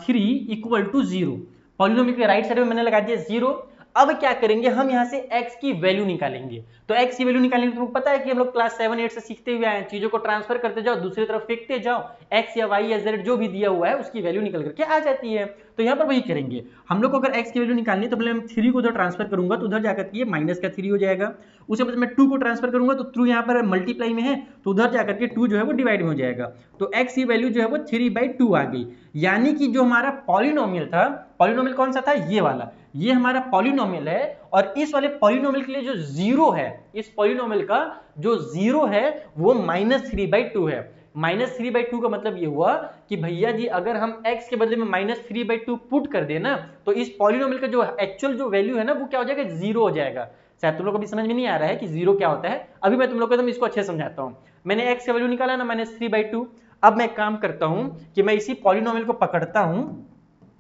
3 इक्वल टू 0, पॉलिनोमियल के राइट साइड में मैंने लगा दिया 0। अब क्या करेंगे, हम यहां से x की वैल्यू निकालेंगे। तो x की वैल्यू निकालेंगे, तुमको पता है कि हम लोग क्लास 7-8 से सीखते हुए आए हैं, चीजों को ट्रांसफर करते जाओ, दूसरी तरफ फेंकते जाओ, x या y या z जो भी दिया हुआ है उसकी वैल्यू निकल करके आ जाती है। तो यहाँ पर वही करेंगे हम लोग को। अगर x की वैल्यू निकालनी है तो पहले मैं 3 को उधर ट्रांसफर करूंगा तो उधर जाकर के माइनस का 3 हो जाएगा। उसके बाद मैं 2 को ट्रांसफर करूंगा तो 2 यहाँ पर मल्टीप्लाई में है तो उधर जाकर के 2 जो है वो डिवाइड में हो जाएगा। तो x की वैल्यू जो है वो 3/2 आ गई। यानी कि जो हमारा पॉलिनोमियल था, पॉलिनोमियल कौन सा था, ये वाला, ये हमारा पॉलिनोमियल है। और इस वाले पॉलिनोमियल के लिए जो 0 है, इस पॉलिनोमियल का जो 0 है वो -3/2 है। -3/2 का मतलब ये हुआ कि भैया जी अगर हम x के बदले में -3/2 पुट कर देना तो इस पॉलिनोमियल का जो एक्चुअल जो वैल्यू है ना वो क्या हो जाएगा, 0 हो जाएगा। शायद तुम लोग को अभी समझ में नहीं आ रहा है कि 0 क्या होता है, अभी मैं तुम लोग को इसको अच्छे समझाता हूं। मैंने x का वैल्यू निकाला ना -3/2। अब मैं काम करता हूं कि मैं इसी पॉलिनोमियल को पकड़ता हूं।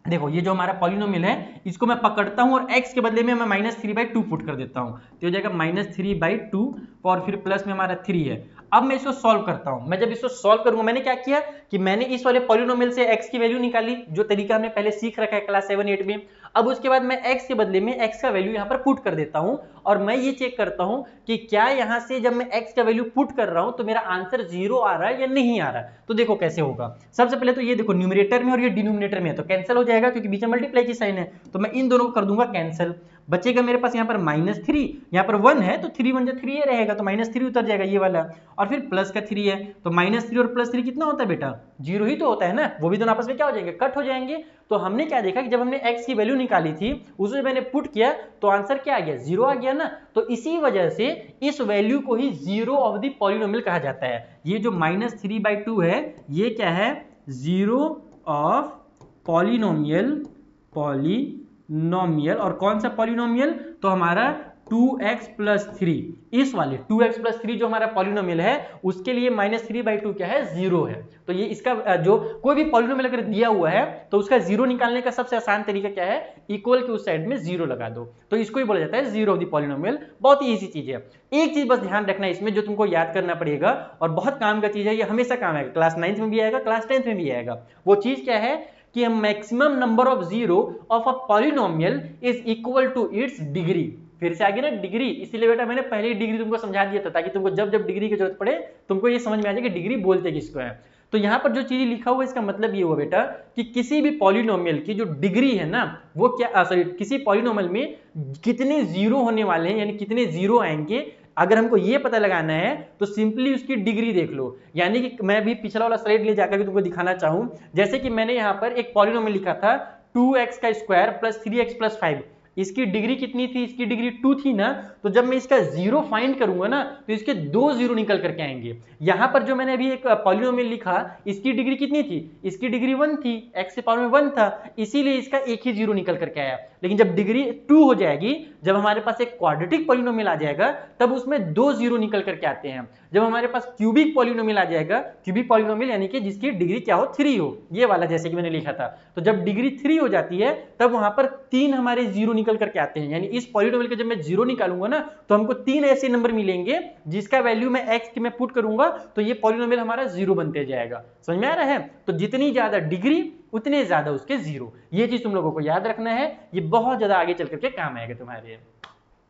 देखो ये जो हमारा पॉलिनोमियल है इसको मैं पकड़ता हूं और x के बदले में मैं -3/2 पुट कर देता हूं, तो हो जाएगा -3/2 और फिर प्लस में हमारा 3 है। अब मैं इसको सॉल्व करता हूं। मैं जब इसको सॉल्व करूंगा, मैंने क्या किया कि मैंने इस वाले पॉलिनोमियल से x की वैल्यू निकाली, जो तरीका हमने पहले सीख रखा है क्लास 7-8 में। अब उसके बाद मैं x के बदले में x का वैल्यू यहां पर पुट कर देता हूं और मैं ये चेक करता हूं कि क्या यहां से जब मैं x का वैल्यू पुट कर रहा हूं तो मेरा आंसर 0 आ रहा है या नहीं आ रहा है। तो देखो कैसे होगा। सबसे पहले तो ये देखो न्यूमरेटर में और ये डिनोमिनेटर में है तो कैंसिल हो जाएगा क्योंकि बीच में मल्टीप्लाई की साइन है, तो मैं इन दोनों को कर दूंगा कैंसिल। बचेगा मेरे पास यहाँ पर -3, यहाँ पर 1 है तो 3 1 3 ये रहेगा, तो -3 उतर जाएगा ये वाला, और फिर प्लस का 3 है तो -3 और +3 कितना होता है बेटा, 0 ही तो होता है ना, वो भी दोनों आपस में क्या हो जाएंगे, कट हो जाएंगे। तो हमने क्या देखा कि जब हमने x की वैल्यू निकाली थी उसमें मैंने पुट किया तो आंसर क्या आ गया, 0 आ गया ना। तो इसी वजह से इस वैल्यू को ही 0 ऑफ द पॉलिनोमियल कहा जाता है। ये जो -3/2 है ये क्या है, 0 ऑफ पॉलिनोमियल, और कौन सा पॉलिनोमियल, तो हमारा 2x + 3, इस वाले 2x + 3 जो हमारा पॉलिनोमियल है उसके लिए -3/2 क्या है, 0 है। तो ये इसका जो कोई भी पॉलिनोमियल अगर दिया हुआ है तो उसका 0 निकालने का सबसे आसान तरीका क्या है, इक्वल के उस साइड में 0 लगा दो, तो इसको ही बोला जाता है 0 ऑफ द पॉलिनोमियल। बहुत ही इजी चीज है। एक चीज बस ध्यान रखना इसमें जो तुमको याद करना पड़ेगा और बहुत काम का चीज है, ये हमेशा काम आएगा, क्लास 9th में भी आएगा, क्लास 10th में भी आएगा। वो चीज क्या है कि maximum number of zero of a polynomial is equal to its degree. फिर से आगे ना डिग्री, इसीलिए बेटा मैंने पहले ही डिग्री तुमको समझा दिया था ताकि तुमको जब जब डिग्री की जरूरत पड़े तुमको ये समझ में आ जाए कि डिग्री बोलते किसको है। तो यहाँ पर जो चीज लिखा हुआ है इसका मतलब ये हुआ बेटा कि किसी भी पॉलिनोमियल की जो डिग्री है ना वो क्या, सॉरी, किसी पॉलिनोमियल में कितने जीरो होने वाले हैं, यानी कितने जीरो आएंगे, अगर हमको ये पता लगाना है तो सिंपली उसकी डिग्री देख लो। यानी कि मैं भी पिछला वाला स्लाइड ले जाकर के तुमको दिखाना चाहूं, जैसे कि मैंने यहाँ पर एक पॉलिनोमियल लिखा था 2x² + 3x + 5, इसकी डिग्री कितनी थी, इसकी डिग्री 2 थी ना, तो जब मैं इसका जीरो फाइंड करूंगा ना तो इसके 2 जीरो निकल करके आएंगे। यहां पर जो मैंने अभी एक पॉलिनोमियल लिखा इसकी डिग्री कितनी थी, इसकी डिग्री 1 थी, x के पावर में 1 था, इसीलिए इसका एक ही जीरो निकल करके आया। लेकिन जब डिग्री 2 हो जाएगी, जब हमारे पास एक क्वाड्रेटिक पॉलिनोमियल आ जाएगा तब उसमें 2 जीरो निकल करके आते हैं। जब हमारे पास क्यूबिक पॉलिनोमियल आ जाएगा, क्यूबिक पॉलिनोमियल यानी कि जिसकी डिग्री क्या हो, 3 हो, ये वाला जैसे कि मैंने लिखा था, तो जब डिग्री 3 हो जाती है तब वहां पर 3 हमारे जीरो निकल करके आते हैं। यानी इस पॉलिनोमियल के जब मैं जीरो निकालूंगा ना तो हमको 3 ऐसे नंबर मिलेंगे जिसका वैल्यू मैं x की मैं पुट करूंगा तो ये पॉलिनोमियल हमारा जीरो बनते जाएगा। समझ में आ रहा है? तो जितनी ज्यादा डिग्री उतने ज्यादा उसके जीरो, ये चीज तुम लोगों को याद रखना है, ये बहुत ज्यादा आगे चल करके काम आएगा तुम्हारे।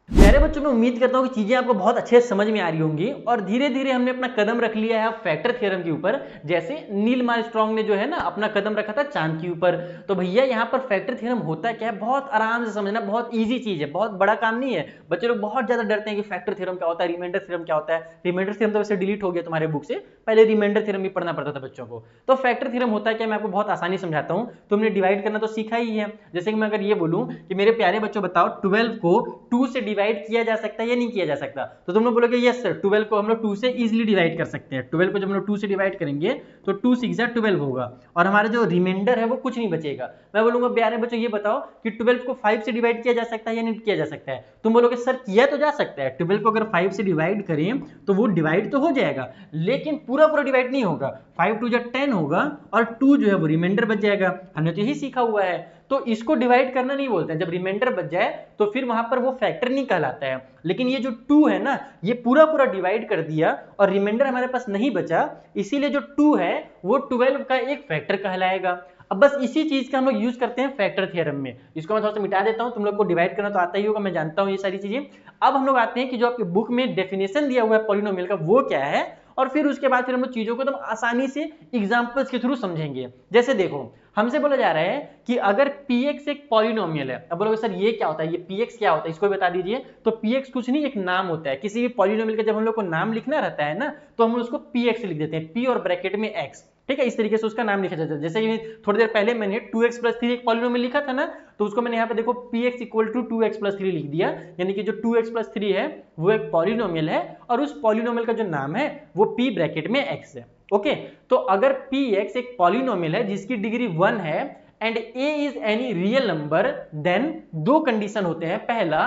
प्यारे बच्चों, मैं उम्मीद करता हूं कि चीजें आपको बहुत अच्छे से समझ में आ रही होंगी और धीरे धीरे हमने अपना कदम रख लिया है फैक्टर थ्योरम के ऊपर, जैसे नील आर्मस्ट्रांग ने जो है ना अपना कदम रखा था चांद के ऊपर। तो भैया यहाँ पर फैक्टर थ्योरम होता क्या है, बहुत आराम से समझना, बहुत ईजी चीज है, बहुत बड़ा काम नहीं है। बच्चे लोग बहुत ज्यादा डरते हैं कि फैक्टर थ्योरम क्या होता है, रिमाइंडर थ्योरम क्या होता है। रिमाइंडर थ्योरम तो वैसे डिलीट हो गया तुम्हारे बुक से, पहले रिमाइंडर थ्योरम भी पढ़ना पड़ता था बच्चों को। तो फैक्टर थ्योरम होता है क्या, मैं आपको बहुत आसानी समझाता हूँ। तुमने डिवाइड करना तो सीखा ही है। जैसे कि मैं अगर ये बोलूं कि मेरे प्यारे बच्चों बताओ 12 को 2 से डिवाइड किया जा सकता है या नहीं किया जा सकता, तो तुम लोग बोलोगे यस सर, 12 को हम लोग 2 से इजीली डिवाइड कर सकते हैं। 12 को जब हम लोग 2 से डिवाइड करेंगे तो 2 6 12 होगा और हमारा जो रिमाइंडर है वो कुछ नहीं बचेगा। मैं बोलूंगा प्यारे बच्चों ये बताओ कि 12 को 5 से डिवाइड किया जा सकता है या नहीं किया जा सकता है। तुम बोलोगे सर किया तो जा सकता है, 12 को अगर 5 से डिवाइड करें तो वो डिवाइड तो हो जाएगा लेकिन पूरा पूरा डिवाइड नहीं होगा, 5 2 10 होगा और 2 जो है वो रिमाइंडर बच जाएगा। हमने तो यही सीखा हुआ है। तो इसको डिवाइड करना नहीं बोलते हैं, जब रिमाइंडर बच जाए तो फिर वहां पर वो फैक्टर नहीं कहलाता है। लेकिन ये जो 2 है ना, ये पूरा पूरा डिवाइड कर दिया और रिमाइंडर हमारे पास नहीं बचा, इसीलिए जो 2 है वो 12 का एक फैक्टर कहलाएगा। अब बस इसी चीज का हम लोग यूज करते हैं फैक्टर थ्योरम में। इसको मैं थोड़ा सा मिटा देता हूं, तुम लोग को डिवाइड करना तो आता ही होगा, मैं जानता हूं ये सारी चीजें। अब हम लोग आते हैं कि जो आपके बुक में डेफिनेशन दिया हुआ है पॉलिनोमियल का वो क्या है, और फिर उसके बाद फिर हम लोग चीजों को एकदम आसानी से एग्जांपल्स के थ्रू समझेंगे। जैसे देखो, हमसे बोला जा रहा है कि अगर px एक पॉलिनोमियल है, अब बोलोगे सर ये क्या होता है, ये px क्या होता है, इसको बता दीजिए। तो px कुछ नहीं, एक नाम होता है। किसी भी पॉलिनोमियल का जब हम लोग को नाम लिखना रहता है ना तो हम उसको px लिख देते हैं, p और ब्रैकेट में x, ठीक है, इस तरीके से उसका नाम लिखा जाता है। जैसे कि थोड़ी देर पहले मैंने 2x + 3 एक पॉलिनोमियल लिखा था ना, तो उसको मैंने यहाँ पे देखो px = 2x + 3 लिख दिया, यानी कि जो 2x + 3 है वो एक पॉलिनोमियल है और उस पॉलिनोमियल का जो नाम है वो p ब्रैकेट में x है। ओके, तो अगर px एक पॉलिनोमियल है जिसकी डिग्री 1 है and a is any real number, then दो कंडीशन होते हैं। पहला,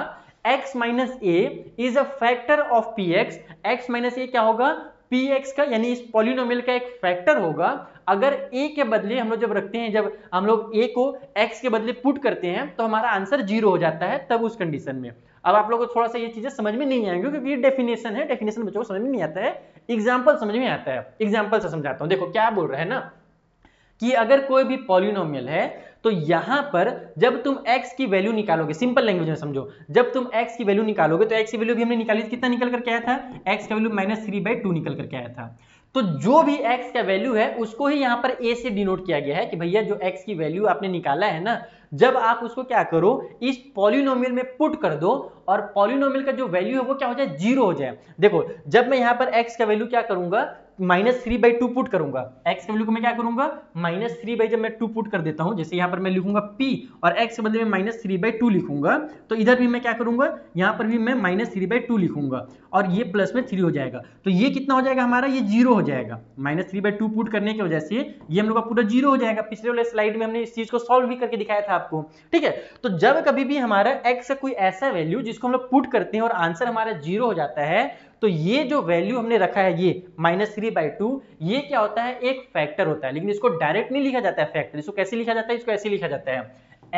x - a is a factor of px, x - a क्या होगा, px का यानी इस पॉलिनोमियल का एक फैक्टर होगा। अगर a के बदले हम लोग जब रखते हैं, जब हम लोग a को x के बदले पुट करते हैं तो हमारा आंसर 0 हो जाता है, तब उस कंडीशन में। अब आप लोगों को थोड़ा सा ये चीजें समझ में नहीं आएंगी क्योंकि ये डेफिनेशन है, डेफिनेशन बच्चों को समझ में नहीं आता है, एग्जांपल समझ में आता है। एग्जांपल से समझाता हूं। देखो क्या बोल रहा है ना कि अगर कोई भी पॉलिनोमियल है तो यहां पर जब तुम x की वैल्यू निकालोगे, सिंपल लैंग्वेज में समझो, जब तुम x की वैल्यू निकालोगे तो x की वैल्यू भी हमने निकाली, कितना निकल करके आया था, x का वैल्यू -3/2 निकल करके आया था। तो जो भी x का वैल्यू है उसको ही यहाँ पर a से डिनोट किया गया है कि भैया जो x की वैल्यू आपने निकाला है ना, जब आप उसको क्या करो, इस पॉलिनोमियल में पुट कर दो और पॉलिनोमियल का जो वैल्यू है वो क्या हो जाए, 0 हो जाए। देखो जब मैं यहाँ पर x का वैल्यू क्या करूंगा, -3/2 पुट करूंगा, x के वैल्यू को मैं क्या करूंगा, -3 जब मैं 2 पुट कर देता हूं, जैसे यहाँ पर मैं लिखूंगा p और x के बदले में -3/2 लिखूंगा, तो इधर भी मैं क्या करूंगा, यहाँ पर भी मैं -3/2 लिखूंगा और ये प्लस में 3 हो जाएगा। तो ये कितना हो जाएगा हमारा, ये 0 हो जाएगा। -3/2 पुट करने की वजह से ये हम लोग का पूरा 0 हो जाएगा। पिछले वाले स्लाइड में हमने इस चीज को सॉल्व भी करके दिखाया था आपको, ठीक है। तो जब कभी भी हमारा x का कोई ऐसा वैल्यू जिसको हम लोग पुट करते हैं और आंसर हमारा 0 हो जाता है, तो ये जो वैल्यू हमने रखा है ये -3/2, ये क्या होता है, एक फैक्टर होता है। लेकिन इसको डायरेक्ट नहीं लिखा जाता है फैक्टर, इसको कैसे लिखा जाता है, इसको ऐसे लिखा जाता है,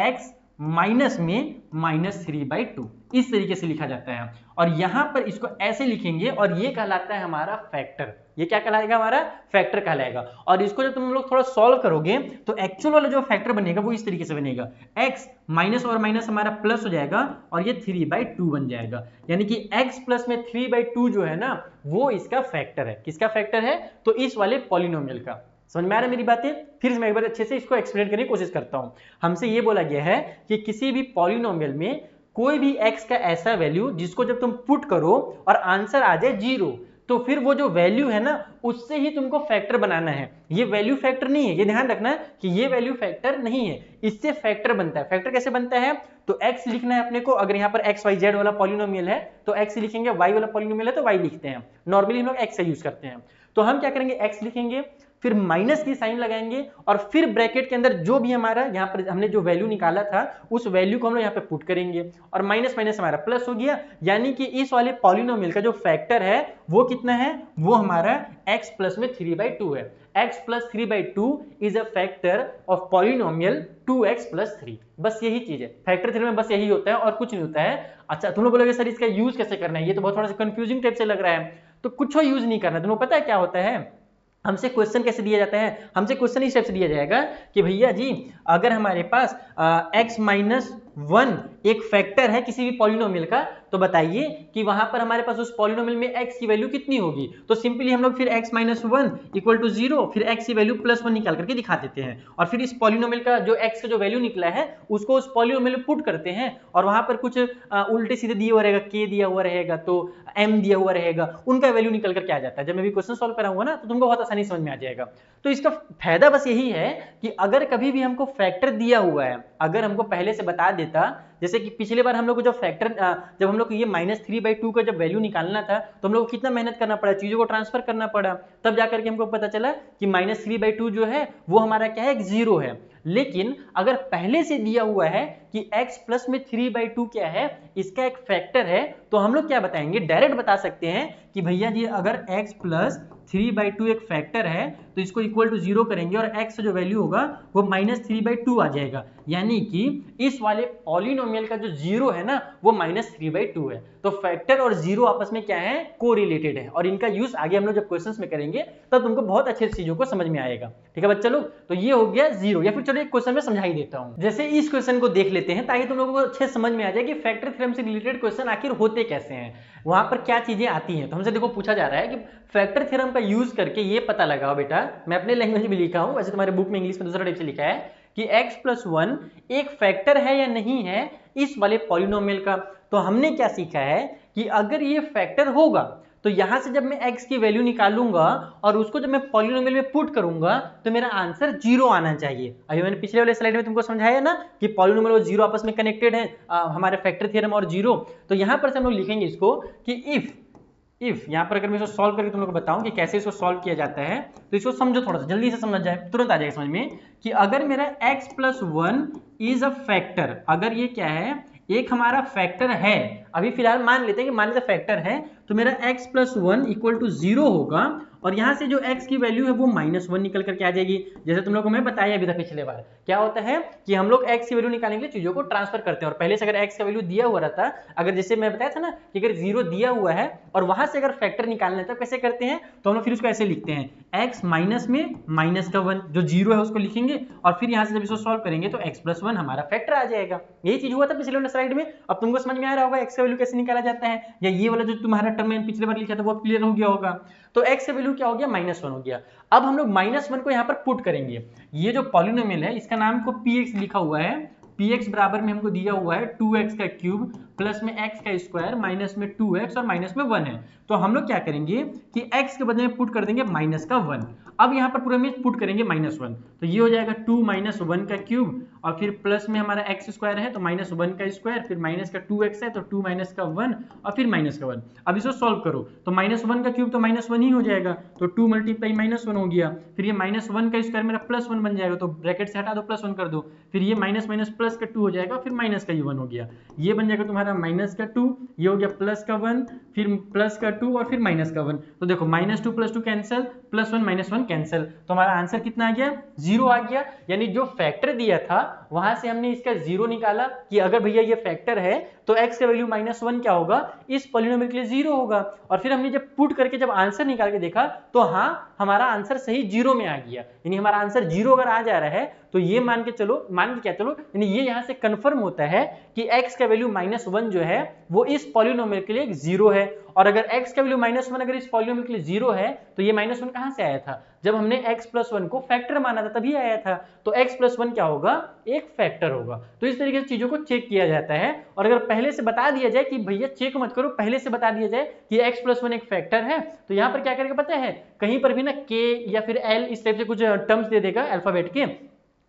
x माइनस में -3/2, इस तरीके से लिखा जाता है। और यहां पर इसको ऐसे लिखेंगे और ये कहलाता है हमारा फैक्टर। ये क्या कहलाएगा, हमारा फैक्टर कहलाएगा। और इसको जब तुम लोग थोड़ा सॉल्व करोगे तो एक्चुअल वाला जो फैक्टर बनेगा वो इस तरीके से बनेगा, x माइनस और माइनस हमारा प्लस हो जाएगा और ये 3/2 बन जाएगा। यानी कि x प्लस में 3/2 जो है ना, वो इसका फैक्टर है। किसका फैक्टर है, तो इस वाले पॉलिनोमियल का। समझ में आ रहा है मेरी बातें? फिर मैं एक बार अच्छे से इसको एक्सप्लेन करने की कोशिश करता हूं। हमसे ये बोला गया है कि किसी भी पॉलिनोमियल में कोई भी x का ऐसा वैल्यू जिसको जब तुम पुट करो और आंसर आ जाए 0, तो फिर वो जो वैल्यू है ना उससे ही तुमको फैक्टर बनाना है। ये वैल्यू फैक्टर नहीं है, ये ध्यान रखना है कि ये वैल्यू फैक्टर नहीं है, इससे फैक्टर बनता है। फैक्टर कैसे बनता है, तो x लिखना है अपने को। अगर यहाँ पर x y z वाला पॉलिनोमियल है तो x लिखेंगे, y वाला पॉलिनोमियल है तो y लिखते हैं। नॉर्मली हम लोग x का यूज करते हैं। तो हम क्या करेंगे, x लिखेंगे, फिर माइनस की साइन लगाएंगे और फिर ब्रैकेट के अंदर जो भी हमारा यहाँ पर हमने जो वैल्यू निकाला था उस वैल्यू को हम लोग यहाँ पे पुट करेंगे और माइनस माइनस हमारा प्लस हो गया। यानी कि इस वाले पॉलिनोमियल का जो फैक्टर है वो कितना है, वो हमारा x प्लस में 3/2 है। x plus 3/2 is a factor of polynomial 2x plus 3। बस यही चीज है, फैक्टर थ्योरम में बस यही होता है और कुछ नहीं होता है। अच्छा तुम लोग बोलोगे सर इसका यूज कैसे करना है, ये तो बहुत थोड़ा सा कंफ्यूजिंग टाइप से लग रहा है। तो कुछ यूज नहीं करना, तुम्हें पता है क्या होता है, हमसे क्वेश्चन कैसे दिया जाता है, हमसे क्वेश्चन इस टाइप से दिया जाएगा कि भैया जी अगर हमारे पास x-1 एक फैक्टर है किसी भी पॉलिनोमियल का, तो बताइए कि वहां पर हमारे पास उस पॉलिनोमियल में x की वैल्यू कितनी होगी। तो सिंपली हम लोग फिर x-1 = 0, फिर x की वैल्यू +1 निकाल करके दिखा देते हैं और फिर इस पॉलिनोमियल का जो x का जो वैल्यू निकला है उसको उस पॉलिनोमियल में पुट करते हैं और वहां पर कुछ उल्टे सीधे दिया हुआ रहेगा, k दिया हुआ रहेगा तो m दिया हुआ रहेगा, उनका वैल्यू निकल कर के आ जाता है। जब मैं भी क्वेश्चन सॉल्व कराऊंगा ना तो तुमको बहुत आसानी समझ में आ जाएगा। तो इसका फायदा बस यही है कि अगर कभी भी हमको फैक्टर दिया हुआ है, अगर हमको पहले से बता देता, जैसे कि पिछले बार हम लोग को जो फैक्टर जब हम लोग को ये -3/2 का जब वैल्यू निकालना था तो हम लोग को कितना मेहनत करना पड़ा, चीजों को ट्रांसफर करना पड़ा, तब जाकर के हमको पता चला कि -3/2 जो है वो हमारा क्या है, 0 है। लेकिन अगर पहले से दिया हुआ है कि x प्लस में 3/2 क्या है, इसका एक फैक्टर है, तो हम लोग क्या बताएंगे, डायरेक्ट बता सकते हैं कि भैया जी अगर x प्लस 3/2 एक फैक्टर है तो इसको इक्वल टू 0 करेंगे और x जो वैल्यू होगा वो -3/2 आ जाएगा। यानी कि इस वाले पॉलिनोमियल का जो 0 है ना वो -3/2 है। तो फैक्टर और 0 आपस में क्या है, कोरिलेटेड है और इनका यूज आगे हम लोग जब क्वेश्चंस में करेंगे तब तुमको बहुत अच्छे से चीजों को समझ में आएगा। ठीक है बच्चा लोग, तो ये हो गया 0। या फिर चलो एक क्वेश्चन में समझा ही देता हूं, जैसे इस क्वेश्चन को देख लेते हैं ताकि तुम लोगों को अच्छे समझ में आ जाए कि फैक्टर थ्योरम से रिलेटेड क्वेश्चन आखिर होते कैसे हैं, वहां पर क्या चीजें आती हैं। तो हमसे देखो पूछा जा रहा है कि फैक्टर थ्योरम का यूज करके ये पता लगाओ बेटा, मैं अपने लैंग्वेज में लिखा हूं, वैसे तुम्हारे बुक में इंग्लिश में दूसरा टाइप से लिखा है कि x+1 एक फैक्टर है या नहीं है इस वाले पॉलिनोमियल का। तो हमने क्या सीखा है कि अगर ये फैक्टर होगा तो यहां से जब मैं x की वैल्यू निकालूंगा और उसको जब मैं पॉलिनोमियल में पुट करूंगा तो मेरा आंसर 0 आना चाहिए। अभी मैंने पिछले वाले स्लाइड में तुमको समझाया ना कि पॉलिनोमियल और 0 आपस में कनेक्टेड है, हमारे फैक्टर थ्योरम और 0। तो यहां पर से हम लोग लिखेंगे इसको कि इफ यहाँ पर अगर मैं इसको सॉल्व करके तुम लोग को बताऊं कि कैसे इसको सॉल्व किया जाता है, तो इसको समझो, थोड़ा सा जल्दी से समझ जाए, तुरंत आ जाएगा समझ में कि अगर मेरा x+1 इज अ फैक्टर, अगर ये क्या है, एक हमारा फैक्टर है, अभी फिलहाल मान लेते हैं कि मान लेते फैक्टर है, तो मेरा x+1 = 0 होगा और यहाँ से जो x की वैल्यू है वो -1 निकल करके आ जाएगी। जैसे तुम लोग को मैं बताया अभी था पिछले बार, क्या होता है कि हम लोग x की वैल्यू निकालने के लिए चीजों को ट्रांसफर करते हैं और पहले से अगर x का वैल्यू दिया हुआ रहता, अगर जैसे मैं बताया था ना कि अगर 0 दिया हुआ है और वहां से अगर फैक्टर निकालना है तो कैसे करते हैं, तो हम लोग फिर उसको ऐसे लिखते हैं, x माइनस में -1 जो 0 है उसको लिखेंगे और फिर यहाँ से जब इसको सॉल्व करेंगे तो x+1 हमारा फैक्टर आ जाएगा। यही चीज हुआ था पिछले वाले स्लाइड में। अब तुमको समझ में आ रहा होगा x का वैल्यू कैसे निकाला जाता है, या ये वाला जो तुम्हारा टर्म मैंने पिछले बार लिखा था वो क्लियर हो गया होगा। तो x का वैल्यू क्या हो गया, -1 हो गया। अब हम लोग -1 को यहाँ पर पुट करेंगे। ये जो पॉलिनोमियल है इसका नाम को px लिखा हुआ है, px बराबर में हमको दिया हुआ है 2x का क्यूब प्लस में x का स्क्वायर माइनस में 2x और माइनस में 1 है। तो हम लोग क्या करेंगे कि x के बदले में पुट कर देंगे -1। अब यहाँ पर पूरा में पुट करेंगे -1, तो ये हो जाएगा 2 - 1 का क्यूब और फिर प्लस में हमारा x स्क्वायर है तो -1 का स्क्वायर, फिर माइनस का 2x है तो 2 माइनस का 1 और फिर माइनस का 1। अब इसको सॉल्व करो तो -1 का क्यूब तो -1 ही हो जाएगा, तो 2 मल्टीप्लाई -1 हो गया, फिर ये -1 का स्क्वायर मेरा +1 बन जाएगा, तो ब्रैकेट से हटा दो +1 कर दो, फिर ये माइनस माइनस प्लस का 2 हो जाएगा, फिर माइनस का ये 1 हो गया, ये बन जाएगा तुम्हारा माइनस का 2, ये हो गया प्लस का 1, फिर प्लस का 2 और फिर माइनस का 1। तो देखो -2 + 2 कैंसिल, +1 - 1 कैंसिल, तो हमारा आंसर कितना आ गया, 0 आ गया। यानी जो फैक्टर दिया था वहां से हमने इसका 0 निकाला कि अगर भैया ये फैक्टर है तो x का वैल्यू -1 क्या होगा, इस पॉलिनोमियल के लिए 0 होगा। और फिर हमने जब पुट करके जब आंसर निकाल के देखा तो हाँ हमारा आंसर सही 0 में आ गया। यानी हमारा आंसर 0 अगर आ जा रहा है तो ये मान के क्या चलो, यानी ये यहाँ से कंफर्म होता है कि x का वैल्यू -1 जो है वो इस पॉलिनोमियल के लिए 0 है। और अगर x का वैल्यू -1 अगर इस पॉलिनोमियल के लिए 0 है तो ये -1 कहाँ से आया था, जब हमने x + 1 को फैक्टर माना था तभी आया था। तो x + 1 क्या होगा, एक फैक्टर होगा। तो इस तरीके से चीजों को चेक किया जाता है। और अगर पहले से बता दिया जाए कि भैया चेक मत करो, पहले से बता दिया जाए कि x + 1 एक फैक्टर है, तो यहाँ पर क्या करेगा पता है, कहीं पर भी ना k या फिर l इस टाइप से कुछ टर्म्स दे देगा अल्फाबेट के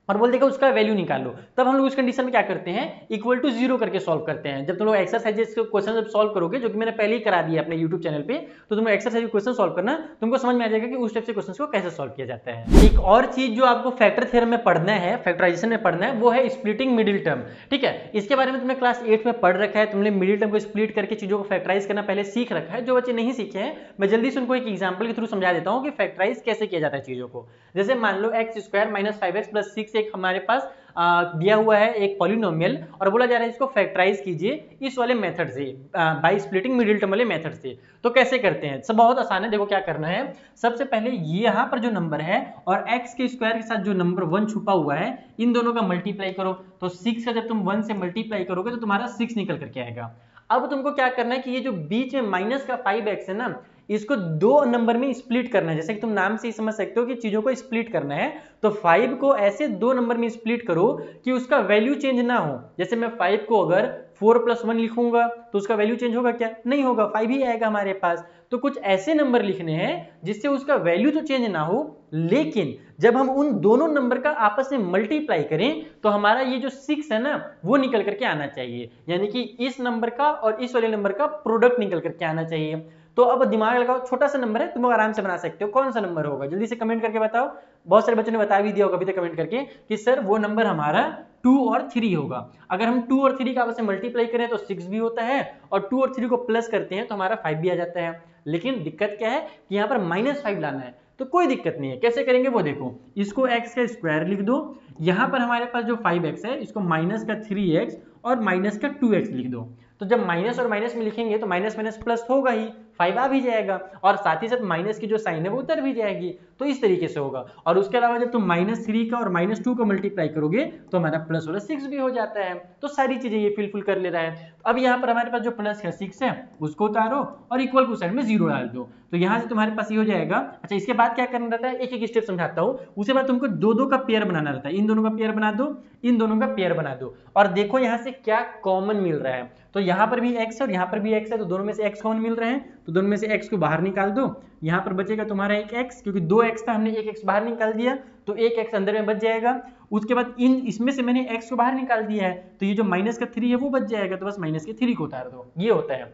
और बोल देगा उसका वैल्यू निकालो, तब हम लोग उस कंडीशन में क्या करते हैं, = 0 करके सॉल्व करते हैं। जब तुम लोग एक्सरसाइजेस के क्वेश्चन जब सॉल्व करोगे, जो कि मैंने पहले ही करा दिया अपने YouTube चैनल पे, तो तुम एक्सरसाइज क्वेश्चन सॉल्व करना, तुमको समझ में आ जाएगा कि उस टाइप से क्वेश्चंस को कैसे सॉल्व किया जाता है। एक और चीज जो आपको फैक्टर थ्योरम में पढ़ना है, फैक्टराइजेशन में पढ़ना है, वो है स्प्लिटिंग मिडिल टर्म। ठीक है, इसके बारे में तुमने क्लास 8 में पढ़ रखा है, तुमने मिडिल टर्म को स्प्लिट करके चीजों को फैक्टराइज करना पहले सीख रखा है। जो बच्चे नहीं सीखे हैं मैं जल्दी से उनको एक एग्जाम्पल के थ्रू समझा देता हूँ कि फैक्टराइज कैसे किया जाता है चीजों को। जैसे मान लो x² - 5x + 6 एक हमारे पास दिया हुआ है एक पॉलिनोमियल और बोला जा रहा है इसको फैक्टराइज कीजिए इस वाले मेथड से, बाय स्प्लिटिंग मिडिल टर्म वाले मेथड से। तो कैसे करते हैं, सब बहुत आसान है। देखो क्या करना है, सबसे पहले यहाँ पर जो नंबर है और x के स्क्वायर के साथ जो नंबर 1 छुपा हुआ है, इन दोनों का मल्टीप्लाई करो। तो 6 का जब तुम 1 से मल्टीप्लाई करोगे तो तुम्हारा 6 निकल करके आएगा। अब तुमको क्या करना है कि ये जो बीच में माइनस का 5x है ना, इसको 2 नंबर में स्प्लिट करना है। जैसे कि तुम नाम से ही समझ सकते हो कि चीजों को स्प्लिट करना है। तो 5 को ऐसे 2 नंबर में स्प्लिट करो कि उसका वैल्यू चेंज ना हो। जैसे मैं 5 को अगर 4 + 1 लिखूंगा तो उसका वैल्यू चेंज होगा क्या, नहीं होगा, 5 ही आएगा हमारे पास। तो कुछ ऐसे नंबर लिखने हैं जिससे उसका वैल्यू तो चेंज ना हो, लेकिन जब हम उन दोनों नंबर का आपस में मल्टीप्लाई करें तो हमारा ये जो 6 है ना वो निकल करके आना चाहिए। यानी कि इस नंबर का और इस वाले नंबर का प्रोडक्ट निकल करके आना चाहिए। तो अब दिमाग लगाओ, छोटा सा नंबर है, तुम आराम से बना सकते हो। कौन सा नंबर होगा, जल्दी से कमेंट करके बताओ। बहुत सारे बच्चों ने बता भी दिया होगा अभी तक कमेंट करके कि सर वो नंबर हमारा 2 और 3 होगा। अगर हम 2 और 3 का आपस में मल्टीप्लाई करें तो 6 भी होता है और 2 और 3 को प्लस करते हैं तो हमारा 5 भी आ जाता है। लेकिन दिक्कत क्या है कि यहाँ पर -5 लाना है। तो कोई दिक्कत नहीं है, कैसे करेंगे वो देखो। इसको x का स्क्वायर लिख दो, यहाँ पर हमारे पास जो 5x है इसको -3x और -2x लिख दो। तो जब माइनस और माइनस में लिखेंगे तो माइनस माइनस प्लस होगा ही, 5 आ भी जाएगा और साथ ही साथ माइनस की जो साइन है वो उतर भी जाएगी। तो इस तरीके से होगा। और उसके अलावा जब तुम -3 का और -2 का मल्टीप्लाई करोगे तो हमारा प्लस वाला 6 भी हो जाता है। तो सारी चीजें ये फिलफिल कर ले रहा है। अब यहाँ पर हमारे पास जो प्लस है 6 है उसको उतारो और इक्वल को साइड में 0 डाल दो। तो यहाँ से तुम्हारे पास ये हो जाएगा। अच्छा, इसके बाद क्या करना रहता है, एक एक स्टेप समझाता हूँ। उसके बाद तुमको दो दो का पेयर बनाना रहता है। इन दोनों का पेयर बना दो, इन दोनों का पेयर बना दो और देखो यहाँ से क्या कॉमन मिल रहा है। तो यहाँ पर भी x है और यहाँ पर भी x है, तो दोनों में से x कॉमन मिल रहे हैं। तो दोनों में से x को बाहर निकाल दो। यहाँ पर बचेगा तुम्हारा एक x, क्योंकि 2x था, हमने एक x बाहर निकाल दिया तो एक x अंदर में बच जाएगा। उसके बाद इसमें से मैंने x को बाहर निकाल दिया है तो ये जो -3 है वो बच जाएगा। तो बस -3 को उतार दो, ये होता है।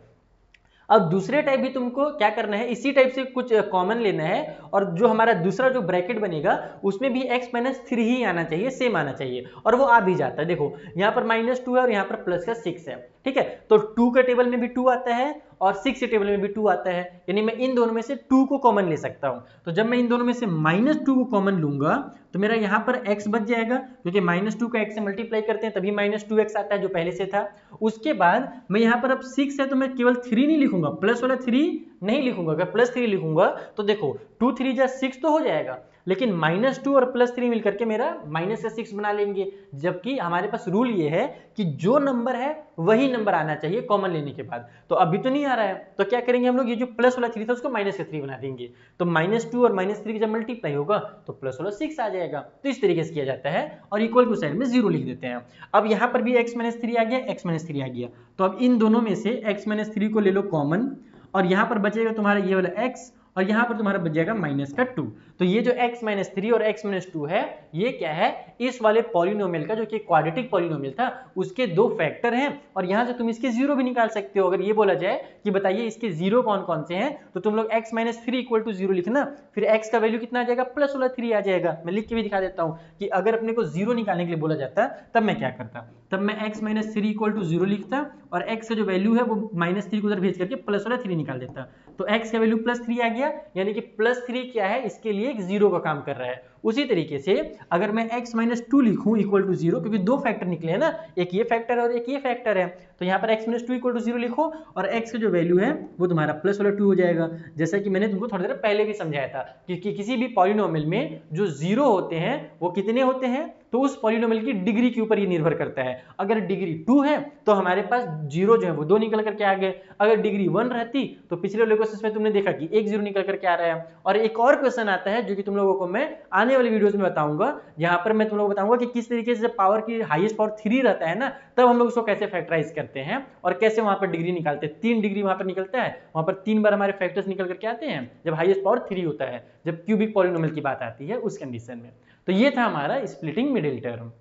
अब दूसरे टाइप भी तुमको क्या करना है, इसी टाइप से कुछ कॉमन लेना है और जो हमारा दूसरा जो ब्रैकेट बनेगा उसमें भी x - 3 ही आना चाहिए, सेम आना चाहिए और वो आ भी जाता है। देखो यहाँ पर -2 है और यहाँ पर प्लस का 6 है। ठीक है, तो 2 के टेबल में भी 2 आता है और 6 के टेबल में भी 2 आता है। यानी मैं इन दोनों में से 2 को कॉमन ले सकता हूं। तो जब मैं इन दोनों में से -2 को कॉमन लूंगा तो मेरा यहाँ पर x बच जाएगा, क्योंकि -2 का x से मल्टीप्लाई करते हैं तभी -2x आता है जो पहले से था। उसके बाद मैं यहाँ पर अब 6 है तो मैं केवल 3 नहीं लिखूंगा, प्लस वाला 3 नहीं लिखूंगा, अगर +3 लिखूंगा तो देखो 2 3 जा 6 तो हो जाएगा, लेकिन -2 और +3 मिलकर के मेरा -6 बना लेंगे। जबकि हमारे पास रूल ये है कि जो नंबर है वही नंबर आना चाहिए कॉमन लेने के बाद। तो अभी तो नहीं आ रहा है, तो क्या करेंगे हम लोग, ये जो प्लस वाला 3 था उसको -3 बना देंगे। तो -2 और -3 जब मल्टीप्लाई होगा तो प्लस वाला 6 आ जाएगा। तो इस तरीके से किया जाता है और इक्वल टू साइड में 0 लिख देते हैं। अब यहाँ पर भी x - 3 आ गया, x - 3 आ गया। तो अब इन दोनों में से x - 3 को ले लो कॉमन, और यहाँ पर बचेगा तुम्हारा ये वाला x, और यहाँ पर तुम्हारा बच जाएगा -2। तो ये जो x - 3 और x - 2 है, ये क्या है, इस वाले पॉलिनोमियल का, जो कि क्वाड्रेटिक पॉलिनोमियल था, उसके दो फैक्टर हैं। और यहाँ से तुम इसके जीरो भी निकाल सकते हो। अगर ये बोला जाए कि बताइए इसके जीरो कौन कौन से हैं, तो तुम लोग x - 3 = 0 लिखना, फिर x का वैल्यू कितना आ जाएगा, प्लस वाला 3 आ जाएगा। मैं लिख के भी दिखा देता हूँ कि अगर अपने को जीरो निकालने के लिए बोला जाता तब मैं क्या करता, तब मैं x - 3 = 0 लिखता, और x का जो वैल्यू है वो -3 को उधर भेज करके प्लस वाला 3 निकाल देता। तो x का वैल्यू +3 आ गया, यानी कि +3 क्या है, इसके लिए एक जीरो का काम कर रहा है। उसी तरीके से अगर मैं x - 2 लिखूं = 0, क्योंकि दो फैक्टर निकले हैं ना, एक ये फैक्टर है और एक ये फैक्टर है, तो यहाँ पर x - 2 = 0 लिखो, और x का जो वैल्यू है वो तुम्हारा प्लस वाला 2 हो जाएगा। जैसा कि मैंने तुमको थोड़ी देर पहले भी समझाया था कि किसी भी पॉलिनोमियल में जो जीरो होते हैं वो कितने होते हैं, तो उस पॉलिनोमियल की डिग्री के ऊपर ये निर्भर करता है। अगर डिग्री 2 है तो हमारे पास जीरो जो है वो 2 निकल करके आ गए। अगर डिग्री 1 रहती तो पिछले वाले क्वेश्चन में तुमने देखा कि एक जीरो निकल करके आ रहा है। और एक और क्वेश्चन आता है जो कि तुम लोगों को मैं आने वाली वीडियोस में बताऊंगा, जहां पर मैं तुम लोगों को बताऊंगा कि किस तरीके से पावर की हाईएस्ट पावर 3 रहता है ना, तब हम लोग उसको कैसे फैक्टराइज करते हैं और कैसे वहां पर डिग्री निकालते हैं। 3 डिग्री वहां पर निकलता है, वहां पर 3 बार हमारे फैक्टर्स निकल करके आते हैं जब हाईएस्ट पावर 3 होता है, जब क्यूबिक पॉलिनोमियल की बात आती है उस कंडीशन में। तो ये था हमारा स्प्लिटिंग मिडिल टर्म।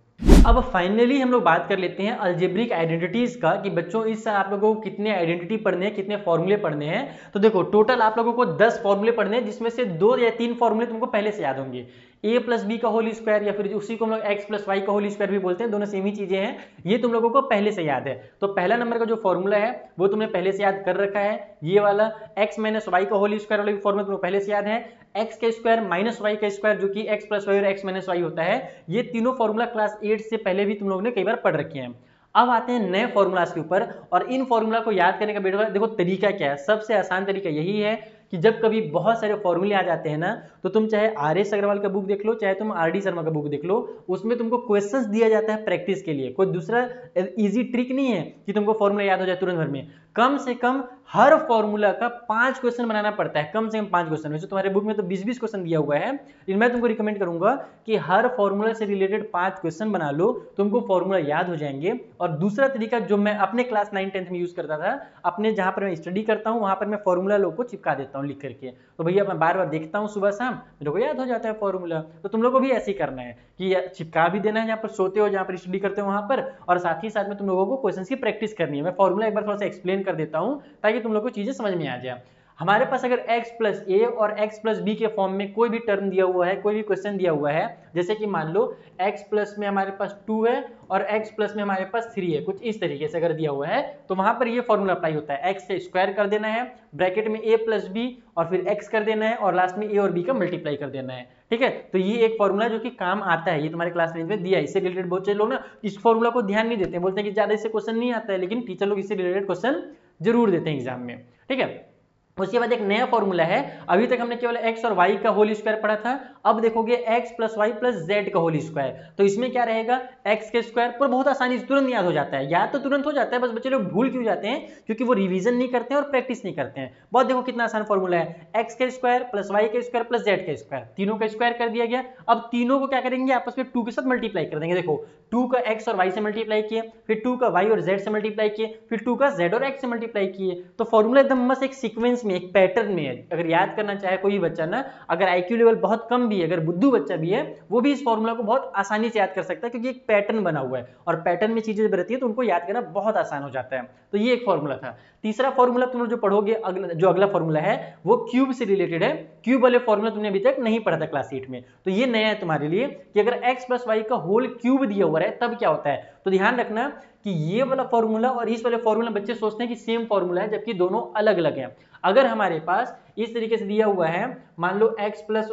अब फाइनली हम लोग बात कर लेते हैं अलजेब्रिक आइडेंटिटीज का, कि बच्चों इस साल आप लोगों को कितने आइडेंटिटी पढ़ने हैं, कितने फॉर्मूले पढ़ने हैं। तो देखो टोटल आप लोगों को 10 फॉर्मूले पढ़ने हैं, जिसमें से 2 या 3 फॉर्मूले तुमको पहले से याद होंगे। a + b का होल स्क्वायर, या फिर उसी को हम लोग x + y का होल स्क्वायर भी बोलते हैं, दोनों सेम ही चीजें हैं। ये तुम लोगों को पहले से याद है। तो पहला नंबर का जो फॉर्मूला है वो तुमने पहले से याद कर रखा है। ये वाला x - y का होल स्क्वायर वाला फॉर्मूला तुमको पहले से याद है। x का स्क्वायर - y का स्क्वायर, जो कि x + y और x - y होता है। ये तीनों फॉर्मूला क्लास 8 से पहले भी तुम लोगों ने कई बार पढ़ रखे हैं। अब आते हैं नए फॉर्मूलाज के ऊपर, और इन फॉर्मूला को याद करने का बेटा देखो तरीका क्या है। सबसे आसान तरीका यही है कि जब कभी बहुत सारे फॉर्मूले आ जाते हैं ना, तो तुम चाहे RS अग्रवाल का बुक देख लो, चाहे तुम RD शर्मा का बुक देख लो, उसमें तुमको क्वेश्चंस दिया जाता है प्रैक्टिस के लिए। कोई दूसरा इजी ट्रिक नहीं है कि तुमको फॉर्मूला याद हो जाए तुरंत भर में। कम से कम हर फॉर्मूला का 5 क्वेश्चन बनाना पड़ता है, कम से कम 5 क्वेश्चन। वैसे तुम्हारे बुक में तो 20-20 क्वेश्चन दिया हुआ है, लेकिन मैं तुमको रिकमेंड करूंगा कि हर फॉर्मूला से रिलेटेड 5 क्वेश्चन बना लो, तुमको फॉर्मूला याद हो जाएंगे। और दूसरा तरीका जो मैं अपने क्लास 9-10 में यूज करता था, अपने जहां पर मैं स्टडी करता हूं वहां पर मैं फॉर्मूला लोग को चिपका देता हूं लिख करके। तो भैया मैं बार बार देखता हूं सुबह शाम, मेरे को याद हो जाता है फॉर्मूला। तो तुम लोग को भी ऐसे ही करना है कि चिपका भी देना है जहां पर सोते हो, जहां पर स्टडी करते हो वहां पर, और साथ ही साथ में तुम लोगों को क्वेश्चन की प्रैक्टिस करनी है। मैं फॉर्मूला एक बार थोड़ा सा एक्सप्लेन कर देता हूं ताकि तुम लोग को चीजें समझ में आ जाए। हमारे पास अगर x + a और x + b के फॉर्म में कोई भी टर्म दिया हुआ है, कोई भी क्वेश्चन दिया हुआ है, जैसे कि मान लो x+ में हमारे पास 2 है और x+ में हमारे पास 3 है, कुछ इस तरीके से अगर दिया हुआ है, तो वहां पर ये फॉर्मूला अप्लाई होता है। x का स्क्वायर कर देना है, ब्रैकेट में a + b, और फिर x कर देना है, और लास्ट में a और b का मल्टीप्लाई कर देना है। ठीक है, तो ये एक फॉर्मूला जो कि काम आता है, ये तुम्हारे क्लास में दिया है। इससे रिलेटेड बहुत से लोग ना इस फॉर्मूला को ध्यान नहीं देते, बोलते हैं कि ज्यादा इससे क्वेश्चन नहीं आता है, लेकिन टीचर लोग इससे रिलेटेड क्वेश्चन जरूर देते हैं एग्जाम में। ठीक है, उसके बाद एक नया फॉर्मूला है। अभी तक हमने केवल x और y का होल स्क्वायर पढ़ा था, अब देखोगे x + y + z का होल स्क्वायर। तो इसमें क्या रहेगा, x के स्क्वायर पर बहुत आसानी से तुरंत याद हो जाता है। याद तो तुरंत हो जाता है, बस बच्चे लोग भूल क्यों जाते हैं, क्योंकि वो रिवीजन नहीं करते हैं और प्रैक्टिस नहीं करते हैं। बहुत देखो कितना आसान फॉर्मूला है, x के स्क्वायर + y के स्क्वायर + z के स्क्वायर, तीनों का स्क्वायर कर दिया गया। अब तीनों को क्या करेंगे, आपस में 2 के साथ मल्टीप्लाई कर देंगे। देखो 2 का x और y से मल्टीप्लाई किए, फिर 2 का y और z से मल्टीप्लाई किए, फिर 2 का z और x से मल्टीप्लाई किए। तो फॉर्मूला एकदम मस्त एक सीक्वेंस में, एक पैटर्न में है। अगर याद करना चाहे कोई बच्चा ना, अगर IQ लेवल बहुत कम भी है, अगर बुद्धू बच्चा भी है, वो भी इस फॉर्मूला को बहुत आसानी से याद कर सकता है, क्योंकि एक पैटर्न बना हुआ है, और पैटर्न में चीजें जब रहती है तो उनको याद करना बहुत आसान हो जाता है। तो ये एक फॉर्मूला था। तीसरा फॉर्मूला तुम लोग जो पढ़ोगे, जो अगला फॉर्मूला है वो क्यूब से रिलेटेड है। क्यूब वाले फॉर्मूला तुमने अभी तक नहीं पढ़ा था क्लास 8 में, तो ये नया है तुम्हारे लिए कि अगर x + y का होल क्यूब दिया हुआ है तब क्या होता है। तो ध्यान रखना कि ये वाला फॉर्मूला और इस वाले फॉर्मूला बच्चे सोचते हैं कि सेम फॉर्मूला है, जबकि दोनों अलग अलग हैं। अगर हमारे पास इस तरीके से दिया हुआ है, मान लो x +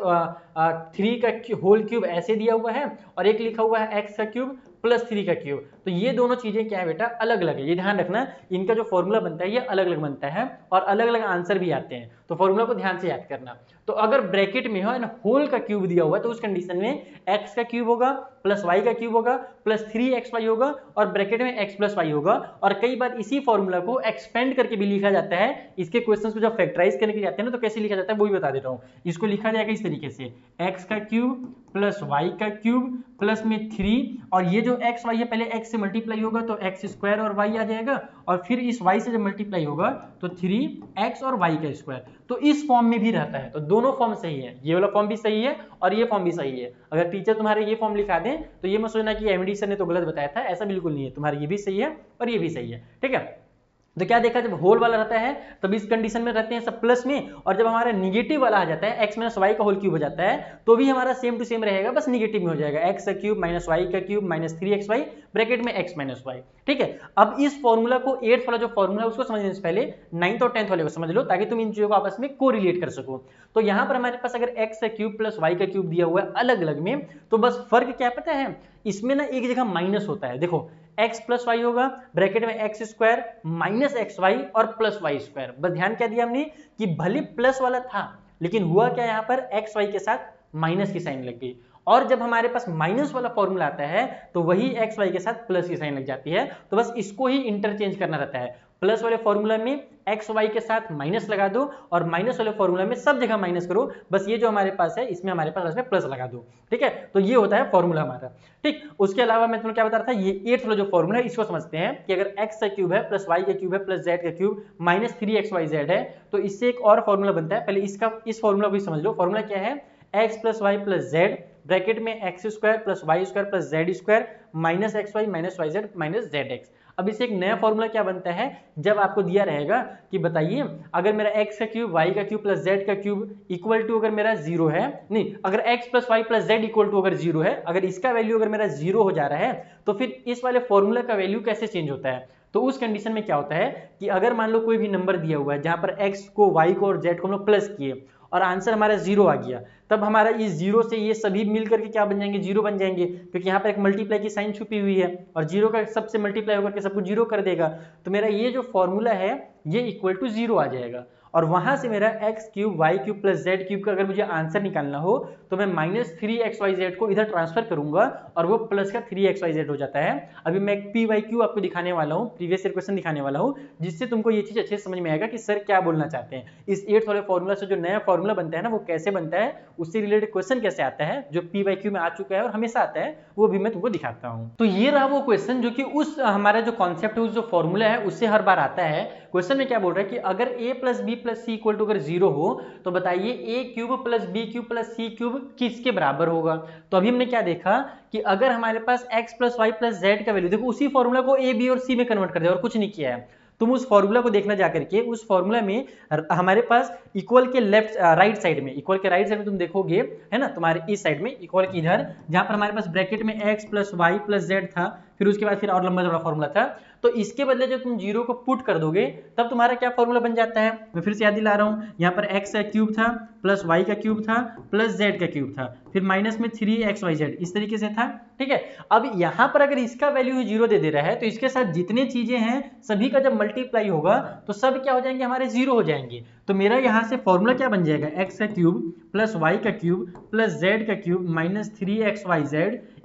3 का होल क्यूब ऐसे दिया हुआ है, और एक लिखा हुआ है x का क्यूब प्लस 3 का क्यूब। तो ये दोनों चीजें क्या है बेटा, अलग अलग है, ये ध्यान रखना, इनका जो फॉर्मूला बनता है ये अलग अलग बनता है और अलग अलग आंसर भी आते हैं, तो फॉर्मूला को ध्यान से याद करना। तो अगर ब्रैकेट में हो एंड होल का क्यूब दिया हुआ है तो उस कंडीशन में x का क्यूब होगा प्लस y का क्यूब होगा प्लस 3xy होगा और ब्रैकेट में x प्लस y होगा। और कई बार इसी फॉर्मूला को एक्सपेंड करके भी लिखा जाता है। इसके क्वेश्चंस को जब फैक्टराइज करने के जाते हैं ना तो कैसे लिखा जाता है वो भी बता देता हूँ। इसको लिखा जाएगा इस तरीके से, x का क्यूब प्लस y का क्यूब प्लस में 3 और ये जो x y है पहले x से मल्टीप्लाई होगा तो x स्क्वायर और y आ जाएगा और फिर इस y से जब मल्टीप्लाई होगा तो 3x और y का स्क्वायर। तो इस फॉर्म में भी रहता है, तो दोनों फॉर्म सही है, ये वाला फॉर्म भी सही है और ये फॉर्म भी सही है। अगर टीचर तुम्हारे ये फॉर्म लिखा दें तो ये मत सोचना कि एमडी सर ने तो गलत बताया था, ऐसा बिल्कुल नहीं है, तुम्हारा ये भी सही है और ये भी सही है, ठीक है। तो क्या देखा, जब होल वाला रहता है तब इस कंडीशन में रहते हैं सब प्लस में, और जब हमारा निगेटिव वाला आ जाता है x माइनस वाई का होल क्यूब हो जाता है तो भी हमारा सेम टू सेम रहेगा, बस निगेटिव में हो जाएगा, x का क्यूब माइनस वाई का क्यूब माइनस 3xy ब्रैकेट में x माइनस वाई, ठीक है। अब इस फॉर्मूला को 8th वाला जो फॉर्मूला है उसको समझने से पहले 9th और 10th वाले को समझ लो ताकि तुम इन चीजों को आपस में को रिलेट कर सको। तो यहाँ पर हमारे पास अगर x का क्यूब प्लस y का क्यूब दिया हुआ है अलग अलग में, तो बस फर्क क्या पता है, इसमें ना एक जगह माइनस होता है। देखो x प्लस वाई होगा ब्रैकेट में x square minus x y और प्लस वाई स्क्वायर। बस ध्यान क्या दिया हमने कि भले प्लस वाला था लेकिन हुआ क्या, यहाँ पर एक्स वाई के साथ माइनस की साइन लग गई, और जब हमारे पास माइनस वाला फॉर्मूला आता है तो वही एक्स वाई के साथ प्लस की साइन लग जाती है। तो बस इसको ही इंटरचेंज करना रहता है, प्लस वाले फॉर्मूला में एक्स वाई के साथ माइनस लगा दो और माइनस वाले फॉर्मूला में सब जगह माइनस करो, बस ये जो हमारे पास है इसमें हमारे पास इसमें प्लस लगा दो, ठीक है। तो ये होता है फॉर्मूला हमारा, ठीक। उसके अलावा मैं तुम्हें क्या बता रहा था, ये 8th वाला जो फॉर्मूला है इसको समझते हैं कि अगर x का क्यूब है प्लस y का क्यूब है प्लस z का क्यूब माइनस 3xyz है तो इससे एक और फॉर्मूला बनता है। पहले इस फॉर्मूला को भी समझ लो। फॉर्मूला क्या है, x plus y plus z bracket में x square plus y square plus z square minus x y minus y z minus z x. अब इससे एक नया फॉर्मूला क्या बनता है, जब आपको दिया रहेगा कि बताइए अगर मेरा x का क्यूब y का क्यूब प्लस z का क्यूब इक्वल टू अगर मेरा 0 है, नहीं अगर x plus y plus z equal to अगर 0 है, अगर इसका वैल्यू अगर मेरा 0 हो जा रहा है तो फिर इस वाले फॉर्मूला का वैल्यू कैसे चेंज होता है। तो उस कंडीशन में क्या होता है कि अगर मान लो कोई भी नंबर दिया हुआ है जहां पर x को y को और z को हम लोग प्लस किए और आंसर हमारा 0 आ गया, तब हमारा इस 0 से ये सभी मिल करके क्या बन जाएंगे, 0 बन जाएंगे, क्योंकि यहाँ पर एक मल्टीप्लाई की साइन छुपी हुई है और 0 का सबसे मल्टीप्लाई होकर के सबको 0 कर देगा। तो मेरा ये जो फॉर्मूला है ये इक्वल टू 0 आ जाएगा और वहां से मेरा x cube y cube plus z cube का अगर मुझे आंसर निकालना हो तो मैं माइनस 3xyz को इधर ट्रांसफर करूंगा और वो प्लस का 3xyz हो जाता है। अभी मैं एक pyq आपको दिखाने वाला हूँ, प्रीवियस ईयर क्वेश्चन दिखाने वाला हूँ, जिससे तुमको ये चीज अच्छे से समझ में आएगा कि सर क्या बोलना चाहते हैं। इस 8th वाले फॉर्मूला से जो नया फॉर्मूला बनता है ना वो कैसे बनता है, उससे रिलेटेड क्वेश्चन कैसे आता है जो pyq में आ चुका है और हमेशा आता है, वो भी मैं तुमको दिखाता हूँ। तो ये रहा वो क्वेश्चन जो कि उस हमारा जो कॉन्सेप्ट है उस जो फॉर्मूला है उससे हर बार आता है। क्वेश्चन में क्या बोल रहा है कि अगर a plus b plus c equal to अगर 0 हो तो बताइए a cube plus b cube plus c cube किसके बराबर होगा। तो अभी हमने क्या देखा कि अगर हमारे पास x plus y plus z का वैल्यू, देखो उसी फॉर्मूला को a b और c में कन्वर्ट कर दिया और कुछ नहीं किया है। तुम उस फॉर्मूला को देखना जाकर के, उस फॉर्मूला में हमारे पास इक्वल के लेफ्ट राइट साइड में, इक्वल के राइट साइड में तुम देखोगे है ना, तुम्हारे इस साइड में इक्वल के इधर जहां पर हमारे पास ब्रैकेट में x plus y plus z था, फिर उसके बाद फिर और लंबा चौड़ा फॉर्मूला था, तो इसके बदले जब तुम 0 को पुट कर दोगे तब तुम्हारा क्या फॉर्मूला बन जाता है। मैं फिर से याद दिला रहा हूं, यहाँ पर x का क्यूब था प्लस y का क्यूब था प्लस z का क्यूब था, फिर माइनस में 3xyz इस तरीके से था, ठीक है। अब यहाँ पर अगर इसका वैल्यू 0 दे रहा है तो इसके साथ जितने चीजें हैं सभी का जब मल्टीप्लाई होगा तो सब क्या हो जाएंगे, हमारे 0 हो जाएंगे। तो मेरा यहाँ से फॉर्मूला क्या बन जाएगा, x का क्यूब प्लस y का क्यूब प्लस z का cube minus 3xyz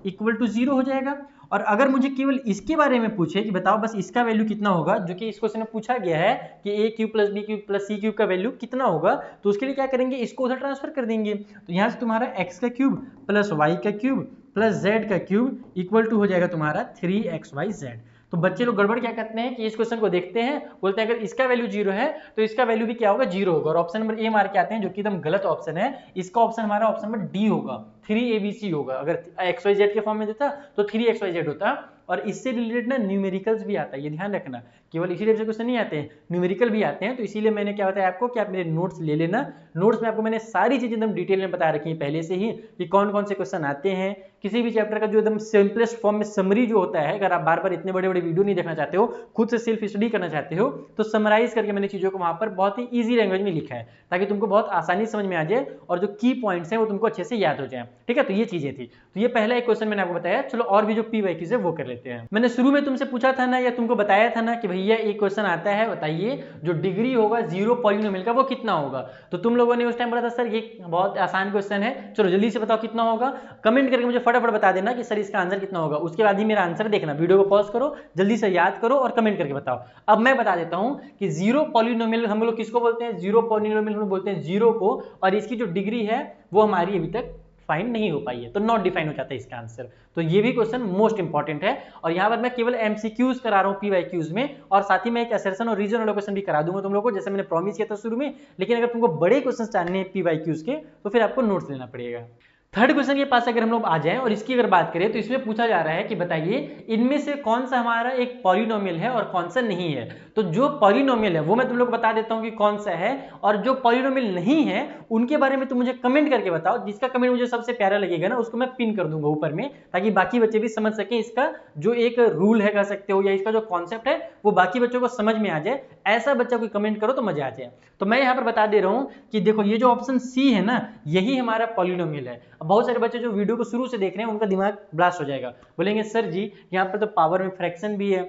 equal to 0 हो जाएगा। और अगर मुझे केवल इसके बारे में पूछे कि बताओ बस इसका वैल्यू कितना होगा, जो कि इस क्वेश्चन में पूछा गया है कि a cube plus b cube plus c cube का वैल्यू कितना होगा, तो उसके लिए क्या करेंगे, इसको उधर ट्रांसफर कर देंगे। तो यहाँ से तुम्हारा x का क्यूब प्लस y का क्यूब प्लस z का क्यूब इक्वल टू हो जाएगा तुम्हारा 3xyz। तो बच्चे लोग गड़बड़ क्या करते हैं कि इस क्वेश्चन को देखते हैं, बोलते हैं अगर इसका वैल्यू 0 है तो इसका वैल्यू भी क्या होगा, 0 होगा, और ऑप्शन नंबर ए मार के आते हैं, जो कि एकदम गलत ऑप्शन है। इसका ऑप्शन हमारा ऑप्शन नंबर डी होगा, 3abc होगा। अगर xyz के फॉर्म में देता तो 3xyz होता और इससे रिलेटेड ना न्यूमेरिकल्स भी आता है, ये ध्यान रखना, केवल इसी टाइप से क्वेश्चन नहीं आते हैं, न्यूमेरिकल भी आते हैं। तो इसीलिए मैंने क्या बताया आपको कि आप मेरे नोट्स ले लेना, नोट्स में आपको मैंने सारी चीजें एकदम डिटेल में बता रखी है पहले से ही कि कौन कौन से क्वेश्चन आते हैं, किसी भी चैप्टर का जो एकदम सिंपलेस्ट फॉर्म में समरी जो होता है, अगर आप बार बार इतने बड़े बड़े वीडियो नहीं देखना चाहते हो, खुद से सेल्फ स्टडी करना चाहते हो, तो समराइज करके मैंने चीजों को वहां पर बहुत ही ईजी लैंग्वेज में लिखा है ताकि तुमको बहुत आसानी समझ में आ जाए और जो की पॉइंट्स हैं वो तुमको अच्छे से याद हो जाए। ठीक है, तो ये चीजें थी। तो ये पहला एक क्वेश्चन मैंने आपको बताया। चलो और भी जो PYQs है वो कर लेते हैं। मैंने शुरू में तुमसे पूछा था ना या तुमको बताया था ना कि भैया एक क्वेश्चन आता है, बताइए जो डिग्री होगा जीरो पॉलिनोमियल का वो कितना होगा। तो तुम लोगों ने उस टाइम बोला था सर ये बहुत आसान क्वेश्चन है, चलो जल्दी से बताओ कितना होगा। कमेंट करके मुझे फटाफट बता देना कि सर इसका आंसर कितना होगा। उसके बाद ही मेरा आंसर देखना, वीडियो को पॉज करो, जल्दी से याद करो और कमेंट करके बताओ। अब मैं बता देता हूं कि जीरो पॉलिनोमियल हम लोग किसको बोलते हैं, जीरो पॉलिनोमियल हम बोलते हैं जीरो को, और इसकी जो डिग्री है वो हमारी अभी तक फाइंड नहीं हो पाई है, तो नॉट डिफाइन हो जाता है इसका आंसर। तो ये भी क्वेश्चन मोस्ट इंपॉर्टेंट है, और यहाँ पर मैं केवल MCQs करा रहा हूँ PYQs में, और साथ ही मैं एक असर्शन और रीजन वाला क्वेश्चन भी करा दूंगा तुम लोगों को, जैसे मैंने प्रॉमिस किया था शुरू में। लेकिन अगर तुमको बड़े क्वेश्चन जानने हैं PYQs के, तो फिर आपको नोट्स लेना पड़ेगा। थर्ड क्वेश्चन के पास अगर हम लोग आ जाएं और इसकी अगर बात करें, तो इसमें पूछा जा रहा है कि बताइए इनमें से कौन सा हमारा एक पॉलिनोमियल है और कौन सा नहीं है। तो जो पॉलिनोमियल है वो मैं तुम लोग को बता देता हूं कि कौन सा है, और जो पॉलिनोमियल नहीं है उनके बारे में तुम मुझे कमेंट करके बताओ। जिसका कमेंट मुझे सबसे प्यारा लगेगा ना, उसको मैं पिन कर दूंगा ऊपर में, ताकि बाकी बच्चे भी समझ सकें इसका जो एक रूल है कह सकते हो, या इसका जो कॉन्सेप्ट है वो बाकी बच्चों को समझ में आ जाए। ऐसा बच्चा कोई कमेंट करो तो मजा आ जाए। तो मैं यहाँ पर बता दे रहा हूं कि देखो ये जो ऑप्शन सी है ना, यही हमारा पॉलिनोमियल है। बहुत सारे बच्चे जो वीडियो को शुरू से देख रहे हैं उनका दिमाग ब्लास्ट हो जाएगा, बोलेंगे सर जी यहाँ पर तो पावर में फ्रैक्शन भी है,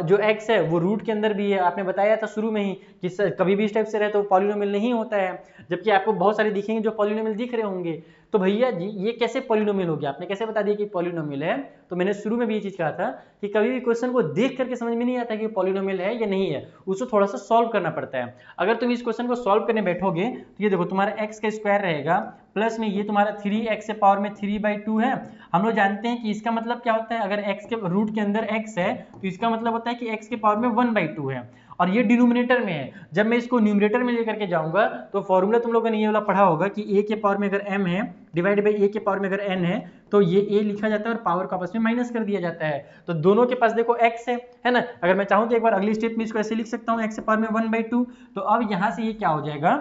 जो x है वो रूट के अंदर भी है, आपने बताया था शुरू में ही कि कभी भी इस टाइप से रहे तो पॉलिनोमियल नहीं होता है, जबकि आपको बहुत सारे दिखेंगे जो पॉलिनोमियल दिख रहे होंगे। तो भैया जी ये कैसे पॉलिनोमियल हो गया, आपने कैसे बता दिया कि पॉलिनोमियल है। तो मैंने शुरू में भी ये चीज कहा था कि कभी भी क्वेश्चन को देख करके समझ में नहीं आता कि पॉलिनोमियल है या नहीं है, उसको थोड़ा सा सॉल्व करना पड़ता है। अगर तुम इस क्वेश्चन को सॉल्व करने बैठोगे तो ये देखो तुम्हारा x का स्क्वायर रहेगा, प्लस में ये तुम्हारा 3x से पावर में 3/2 है। हम लोग जानते हैं कि इसका मतलब क्या होता है, अगर x के रूट के अंदर x है तो इसका मतलब होता है कि x के पावर में 1/2 है, और ये डिनोमिनेटर में है। जब मैं इसको न्यूमरेटर में लेकर के जाऊंगा तो फॉर्मूला तुम लोगों ने ये वाला पढ़ा होगा कि a के पावर में अगर m है डिवाइड बाई a के पावर में अगर n है, तो ये a लिखा जाता है और पावर को आपस में माइनस कर दिया जाता है। तो दोनों के पास देखो x है ना। अगर मैं चाहूं तो एक बार अगली स्टेप में इसको ऐसे लिख सकता हूं, x के पावर में 1/2। तो अब यहां से ये क्या हो जाएगा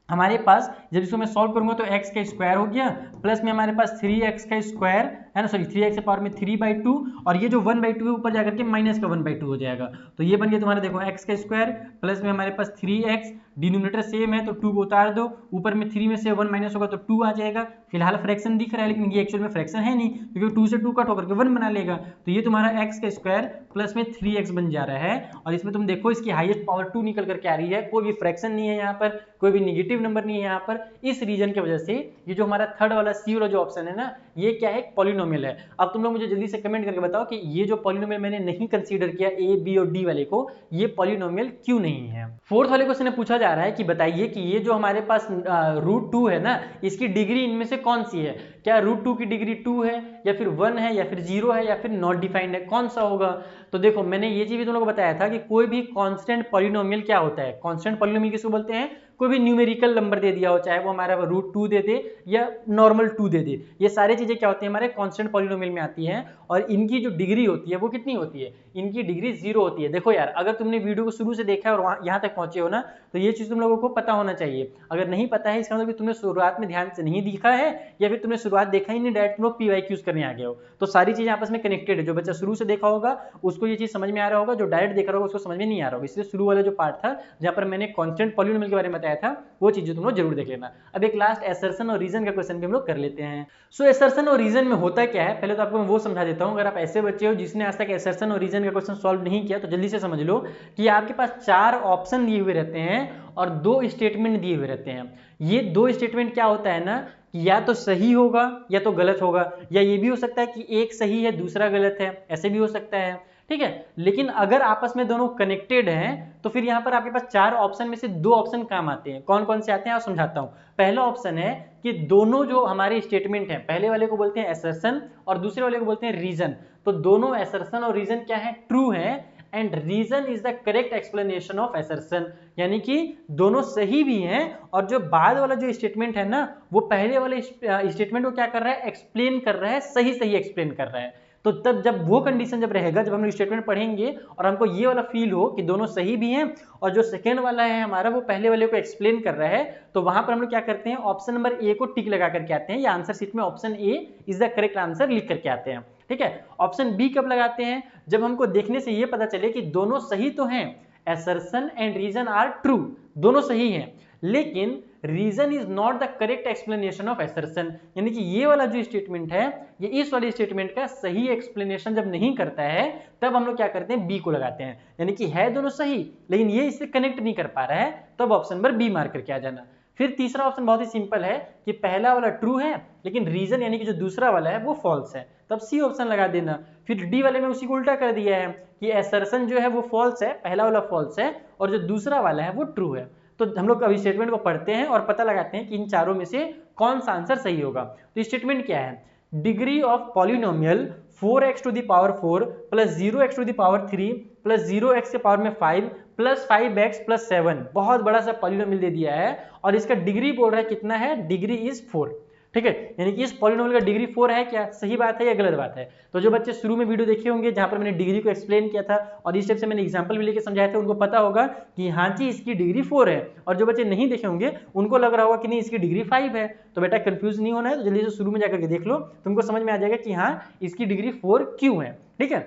हमारे पास, जब इसको मैं सॉल्व करूंगा तो x का स्क्वायर हो गया, प्लस में हमारे पास 3x का स्क्वायर है ना, सॉरी 3x के पावर में 3/2, और ये जो 1/2 है ऊपर जाकर के माइनस का 1/2 हो जाएगा। तो ये बन गया तुम्हारा देखो x का स्क्वायर, प्लस में हमारे पास 3x, डिनोमिनेटर सेम है तो 2 को उतार दो, ऊपर में 3 में से 1 माइनस होगा तो 2 आ जाएगा। फिलहाल फ्रैक्शन दिख रहा है लेकिन ये एक्चुअल में फ्रैक्शन है नहीं, क्योंकि 2 से 2 कट होकर के 1 बना लेगा। तो ये तुम्हारा x का स्क्वायर प्लस में 3x बन जा रहा है, और इसमें तुम देखो इसकी हाईएस्ट पावर 2 निकल करके आ रही है, कोई भी फ्रैक्शन नहीं है यहाँ पर, कोई भी निगेटिव नंबर नहीं है यहाँ पर। इस रीजन की वजह से ये जो हमारा थर्ड वाला सी वाला जो ऑप्शन है ना, ये क्या है, पॉलिनोमियल है। अब तुम लोग मुझे जल्दी से कमेंट करके बताओ कि ये जो पॉलिनोमियल मैंने नहीं कंसीडर किया ए बी और डी वाले को, ये पॉलिनोमियल क्यों नहीं है। फोर्थ वाले क्वेश्चन में पूछा जा रहा है कि बताइए कि ये जो हमारे पास √2 है ना, इसकी डिग्री इनमें से कौन सी है। क्या √2 की डिग्री 2 है, या फिर 1 है, या फिर 0 है, या फिर नॉट डिफाइंड है, कौन सा होगा। तो देखो मैंने ये चीज भी तुम लोगों को बताया था कि कोई भी कांस्टेंट पॉलिनोमियल क्या होता है, कांस्टेंट पॉलिनोमियल किसको बोलते हैं, कोई भी न्यूमेरिकल नंबर दे दिया हो, चाहे वो हमारा √2 दे दे या नॉर्मल 2 दे दे, ये सारी चीजें क्या होती है हमारे कांस्टेंट पॉलिनोमियल में आती हैं, और इनकी जो डिग्री होती है वो कितनी होती है, इनकी डिग्री 0 होती है। देखो यार अगर तुमने वीडियो को शुरू से देखा है और यहाँ तक पहुंचे हो ना, तो ये चीज तुम लोगों को पता होना चाहिए। अगर नहीं पता है इसका मतलब तुमने शुरुआत में ध्यान से नहीं दिखा है, या फिर तुमने शुरुआत देखा ही नहीं, डायरेक्ट तुम लोग PYQs करने आ गए हो। तो सारी चीजें आपस में कनेक्टेड है, जो बच्चा शुरू से देखा होगा उसको ये चीज समझ में आ रहा होगा, जो डायरेक्ट देख रहा होगा उसको समझ में नहीं आ रहा होगा। इसलिए शुरू वाला जो पार्ट था जहां पर मैंने कांस्टेंट पॉलिनोमियल के बारे में बताया था, वो चीजें तुम लोग जरूर देख लेना। अब एक लास्ट असर्शन और रीजन का क्वेश्चन भी हम लोग कर लेते हैं। सो असर्शन और रीजन में होता क्या है, पहले तो आपको मैं वो समझा देता हूं। अगर आप ऐसे बच्चे हो जिसने आज तक असर्शन और रीजन का क्वेश्चन सॉल्व नहीं किया, तो जल्दी से समझ लो कि आपके पास 4 ऑप्शन दिए हुए रहते हैं और 2 स्टेटमेंट दिए हुए रहते हैं। ये 2 स्टेटमेंट क्या होता है ना, या तो सही होगा या तो गलत होगा, या ये भी हो सकता है कि एक सही है दूसरा गलत है, ऐसे भी हो सकता है, ठीक है। लेकिन अगर आपस में दोनों कनेक्टेड हैं तो फिर यहाँ पर आपके पास 4 ऑप्शन में से 2 ऑप्शन काम आते हैं। कौन कौन से आते हैं आप समझाता हूँ। पहला ऑप्शन है कि दोनों जो हमारे स्टेटमेंट हैं, पहले वाले को बोलते हैं असर्शन और दूसरे वाले को बोलते हैं रीजन। तो दोनों असर्शन और रीजन क्या है, ट्रू है, and reason is the correct explanation of assertion, यानी कि दोनों सही भी हैं, और जो बाद वाला जो स्टेटमेंट है ना, वो पहले वाले स्टेटमेंट को क्या कर रहा है, एक्सप्लेन कर रहा है, सही सही एक्सप्लेन कर रहा है। तो तब जब वो कंडीशन जब रहेगा, जब हम लोग स्टेटमेंट पढ़ेंगे और हमको ये वाला फील हो कि दोनों सही भी हैं और जो सेकेंड वाला है हमारा वो पहले वाले को एक्सप्लेन कर रहा है, तो वहां पर हम लोग क्या करते हैं, ऑप्शन नंबर ए को टिक लगा करके आते हैं या आंसर शीट में option A is the correct answer लिख करके आते हैं। ठीक है, ऑप्शन बी कब लगाते हैं, जब हमको देखने से ये पता चले कि दोनों सही तो हैं, assertion and reason are true, दोनों सही हैं, लेकिन reason is not the correct explanation of assertion, यानी कि ये वाला जो स्टेटमेंट है ये इस वाले स्टेटमेंट का सही एक्सप्लेनेशन जब नहीं करता है, तब हम लोग क्या करते हैं, बी को लगाते हैं। यानी कि है दोनों सही लेकिन ये इससे कनेक्ट नहीं कर पा रहा है, तब ऑप्शन नंबर बी मार्क करके आ जाना। फिर तीसरा ऑप्शन बहुत ही सिंपल है कि पहला वाला ट्रू है लेकिन रीजन यानी कि जो दूसरा वाला है वो फॉल्स है, तब सी ऑप्शन लगा देना। फिर डी वाले में उसी को उल्टा कर दिया है कि assertion जो है वो फॉल्स है, पहला वाला फॉल्स है और जो दूसरा वाला है वो ट्रू है। तो हम लोग अभी स्टेटमेंट को पढ़ते हैं और पता लगाते हैं कि इन चारों में से कौन सा आंसर सही होगा। तो स्टेटमेंट क्या है, degree of polynomial 4x to the power 4 plus 0x to the power 3 plus 0x के पावर में 5 प्लस 5x प्लस 7, बहुत बड़ा सा पॉलिनोमियल दे दिया है और इसका डिग्री बोल रहा है कितना है, डिग्री इज 4। ठीक है, यानी कि इस पॉलिनोमियल का डिग्री 4 है, क्या सही बात है या गलत बात है। तो जो बच्चे शुरू में वीडियो देखे होंगे जहां पर मैंने डिग्री को एक्सप्लेन किया था और इस टाइप से मैंने एग्जांपल भी लेके समझाया था, उनको पता होगा कि हाँ जी इसकी डिग्री 4 है, और जो बच्चे नहीं देखे होंगे उनको लग रहा होगा कि नहीं इसकी डिग्री 5 है। तो बेटा कंफ्यूज नहीं होना है, तो जल्दी से शुरू में जाकर के देख लो, तुमको समझ में आ जाएगा कि हाँ इसकी डिग्री 4 क्यों है। ठीक है,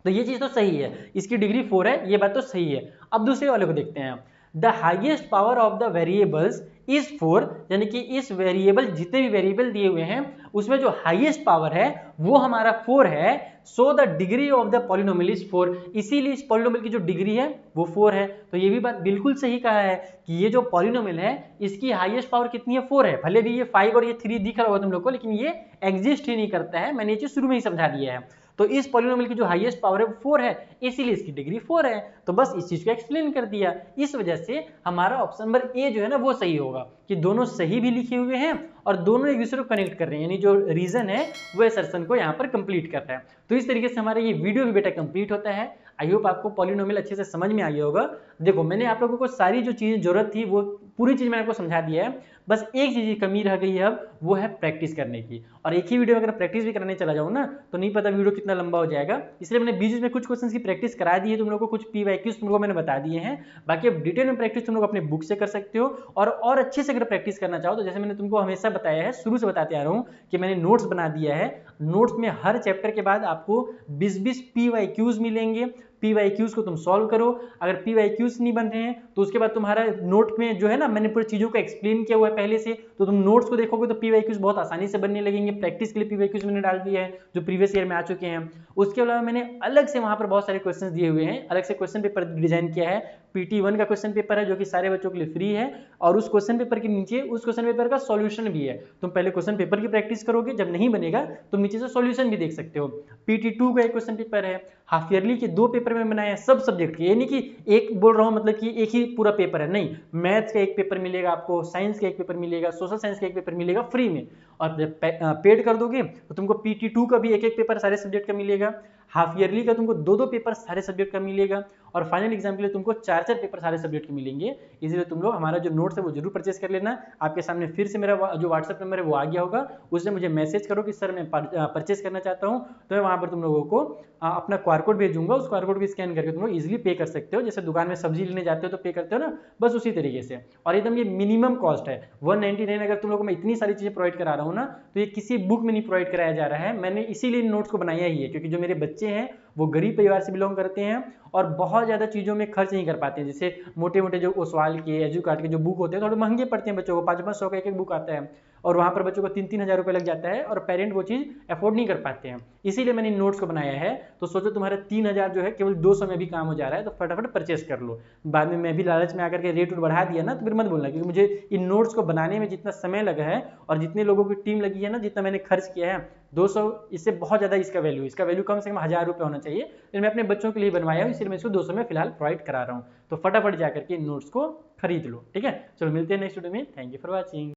तो ये चीज तो सही है, इसकी डिग्री 4 है, ये बात तो सही है। अब दूसरे वाले को देखते हैं, the highest power of the variables is 4, यानी कि इस वेरिएबल जितने भी वेरिएबल दिए हुए हैं उसमें जो हाईएस्ट पावर है वो हमारा 4 है, so the degree of the polynomial is 4, इसीलिए इस पॉलिनोमियल की जो डिग्री है वो 4 है। तो ये भी बात बिल्कुल सही कहा है कि ये जो पॉलिनोमियल है इसकी हाईएस्ट पावर कितनी है, 4 है। भले भी ये 5 और ये 3 दिख रहा होगा तुम लोग को, लेकिन ये एग्जिस्ट ही नहीं करता है, मैंने ये चीज शुरू में ही समझा दिया है। तो इस पॉलिनोमियल की जो हाईएस्ट पावर है वो 4 है, इसीलिए इसकी डिग्री 4 है। तो बस इस चीज को एक्सप्लेन कर दिया, इस वजह से हमारा ऑप्शन नंबर ए जो है ना वो सही होगा कि दोनों सही भी लिखे हुए हैं और दोनों एक दूसरे को कनेक्ट कर रहे हैं, यानी जो रीजन है वो assertion को यहाँ पर कंप्लीट कर रहा है। तो इस तरीके से हमारा ये वीडियो भी बेटा कंप्लीट होता है। आई होप आपको पॉलिनोमियल अच्छे से समझ में आ गया होगा। देखो मैंने आप लोगों को सारी जो चीजें जरूरत थी वो पूरी चीज मैंने आपको समझा दिया है, बस एक चीज की कमी रह गई है अब, वो है प्रैक्टिस करने की। और एक ही वीडियो में अगर प्रैक्टिस भी करने चला जाऊँ ना तो नहीं पता वीडियो कितना लंबा हो जाएगा, इसलिए मैंने बीच में कुछ क्वेश्चन की प्रैक्टिस करा दी है तुम लोग को, कुछ PYQs तुम लोग को मैंने बता दिए हैं। बाकी अब डिटेल में प्रैक्टिस तुम लोग अपने बुक से कर सकते हो, और अच्छे से अगर प्रैक्टिस करना चाहो तो जैसे मैंने तुमको हमेशा बताया है, शुरू से बताते आ रहा हूँ कि मैंने नोट्स बना दिया है। नोट्स में हर चैप्टर के बाद आपको 20-20 PYQs मिलेंगे, PYQs को तुम सॉल्व करो। अगर PYQs नहीं बन रहे हैं तो उसके बाद तुम्हारा नोट में जो है ना मैंने पूरी चीजों को एक्सप्लेन किया हुआ है पहले से, तो तुम नोट्स को देखोगे तो PYQs बहुत आसानी से बनने लगेंगे। प्रैक्टिस के लिए PYQs मैंने डाल दिया है जो प्रीवियस ईयर में आ चुके हैं। उसके अलावा मैंने अलग से वहां पर बहुत सारे क्वेश्चन दिए हुए हैं, अलग से क्वेश्चन पेपर डिजाइन किया है। PT1 का क्वेश्चन पेपर है जो कि सारे बच्चों के लिए फ्री है, और उस क्वेश्चन पेपर के नीचे उस क्वेश्चन पेपर का सॉल्यूशन भी है। तुम पहले क्वेश्चन पेपर की प्रैक्टिस करोगे, जब नहीं बनेगा तो नीचे से सॉल्यूशन भी देख सकते हो। PT2 का एक क्वेश्चन पेपर है, हाफ ईयरली के 2 पेपर में बनाए हैं सब सब्जेक्ट के, यानी कि एक बोल रहा हूं मतलब कि एक ही पूरा पेपर है नहीं, मैथ्स का एक पेपर मिलेगा आपको, साइंस का एक पेपर मिलेगा, सोशल साइंस का एक पेपर मिलेगा फ्री में। और जब पेड कर दोगे तो तुमको PT2 का भी एक पेपर सारे सब्जेक्ट का मिलेगा, हाफ ईयरली का तुमको 2 पेपर सारे सब्जेक्ट का मिलेगा, और फाइनल एग्जाम के लिए तुमको 4 पेपर सारे सब्जेक्ट के मिलेंगे। इसलिए तुम लोग हमारा जो नोट्स है वो जरूर परचेस कर लेना। आपके सामने फिर से मेरा जो व्हाट्सएप नंबर है वो आ गया होगा, उससे मुझे मैसेज करो कि सर मैं परचेस करना चाहता हूँ, तो मैं वहां पर तुम लोगों को अपना QR कोड भेजूंगा, उस QR कोड को स्कैन करके तुम लोग इजिली पे कर सकते हो, जैसे दुकान में सब्जी लेने जाते हो तो पे करते हो ना, बस उसी तरीके से। और एकदम ये मिनिमम कॉस्ट है 199। अगर तुम लोगों को मैं इतनी सारी चीजें प्रोवाइड करा रहा हूँ ना तो ये किसी बुक में नहीं प्रोवाइड कराया जा रहा है, मैंने इसीलिए नोट्स को बनाया ही है क्योंकि जो मेरे बच्चे हैं वो गरीब परिवार से बिलोंग करते हैं और बहुत ज्यादा चीजों में खर्च नहीं कर पाते हैं। जैसे मोटे मोटे जो ओसवाल के, एजुकार्ट के जो बुक होते हैं थोड़े महंगे पड़ते हैं बच्चों को, 500 का एक बुक आता है, और वहां पर बच्चों को 3-3 हज़ार रुपए लग जाता है और पेरेंट वो चीज अफोर्ड नहीं कर पाते हैं। इसीलिए मैंने इन नोट्स को बनाया है। तो सोचो तुम्हारा 3000 जो है केवल 200 में भी काम हो जा रहा है, तो फटाफट परचेस कर लो। बाद में मैं भी लालच में आकर के रेट बढ़ा दिया ना तो फिर मत बोलना, क्योंकि मुझे इन नोट्स को बनाने में जितना समय लगा है और जितने लोगों की टीम लगी है ना, जितना मैंने खर्च किया है 200, इससे बहुत ज्यादा इसका वैल्यू कम से कम 1000 रुपये होना चाहिए, लेकिन मैं अपने बच्चों के लिए बनवाया हूँ, इसलिए मैं इसको 200 में फिलहाल प्रोवाइड करा रहा हूँ। तो फटाफट जाकर के इन नोट्स को खरीद लो। ठीक है, चलो मिलते हैं नेक्स्ट वीडियो में। Thank you for watching.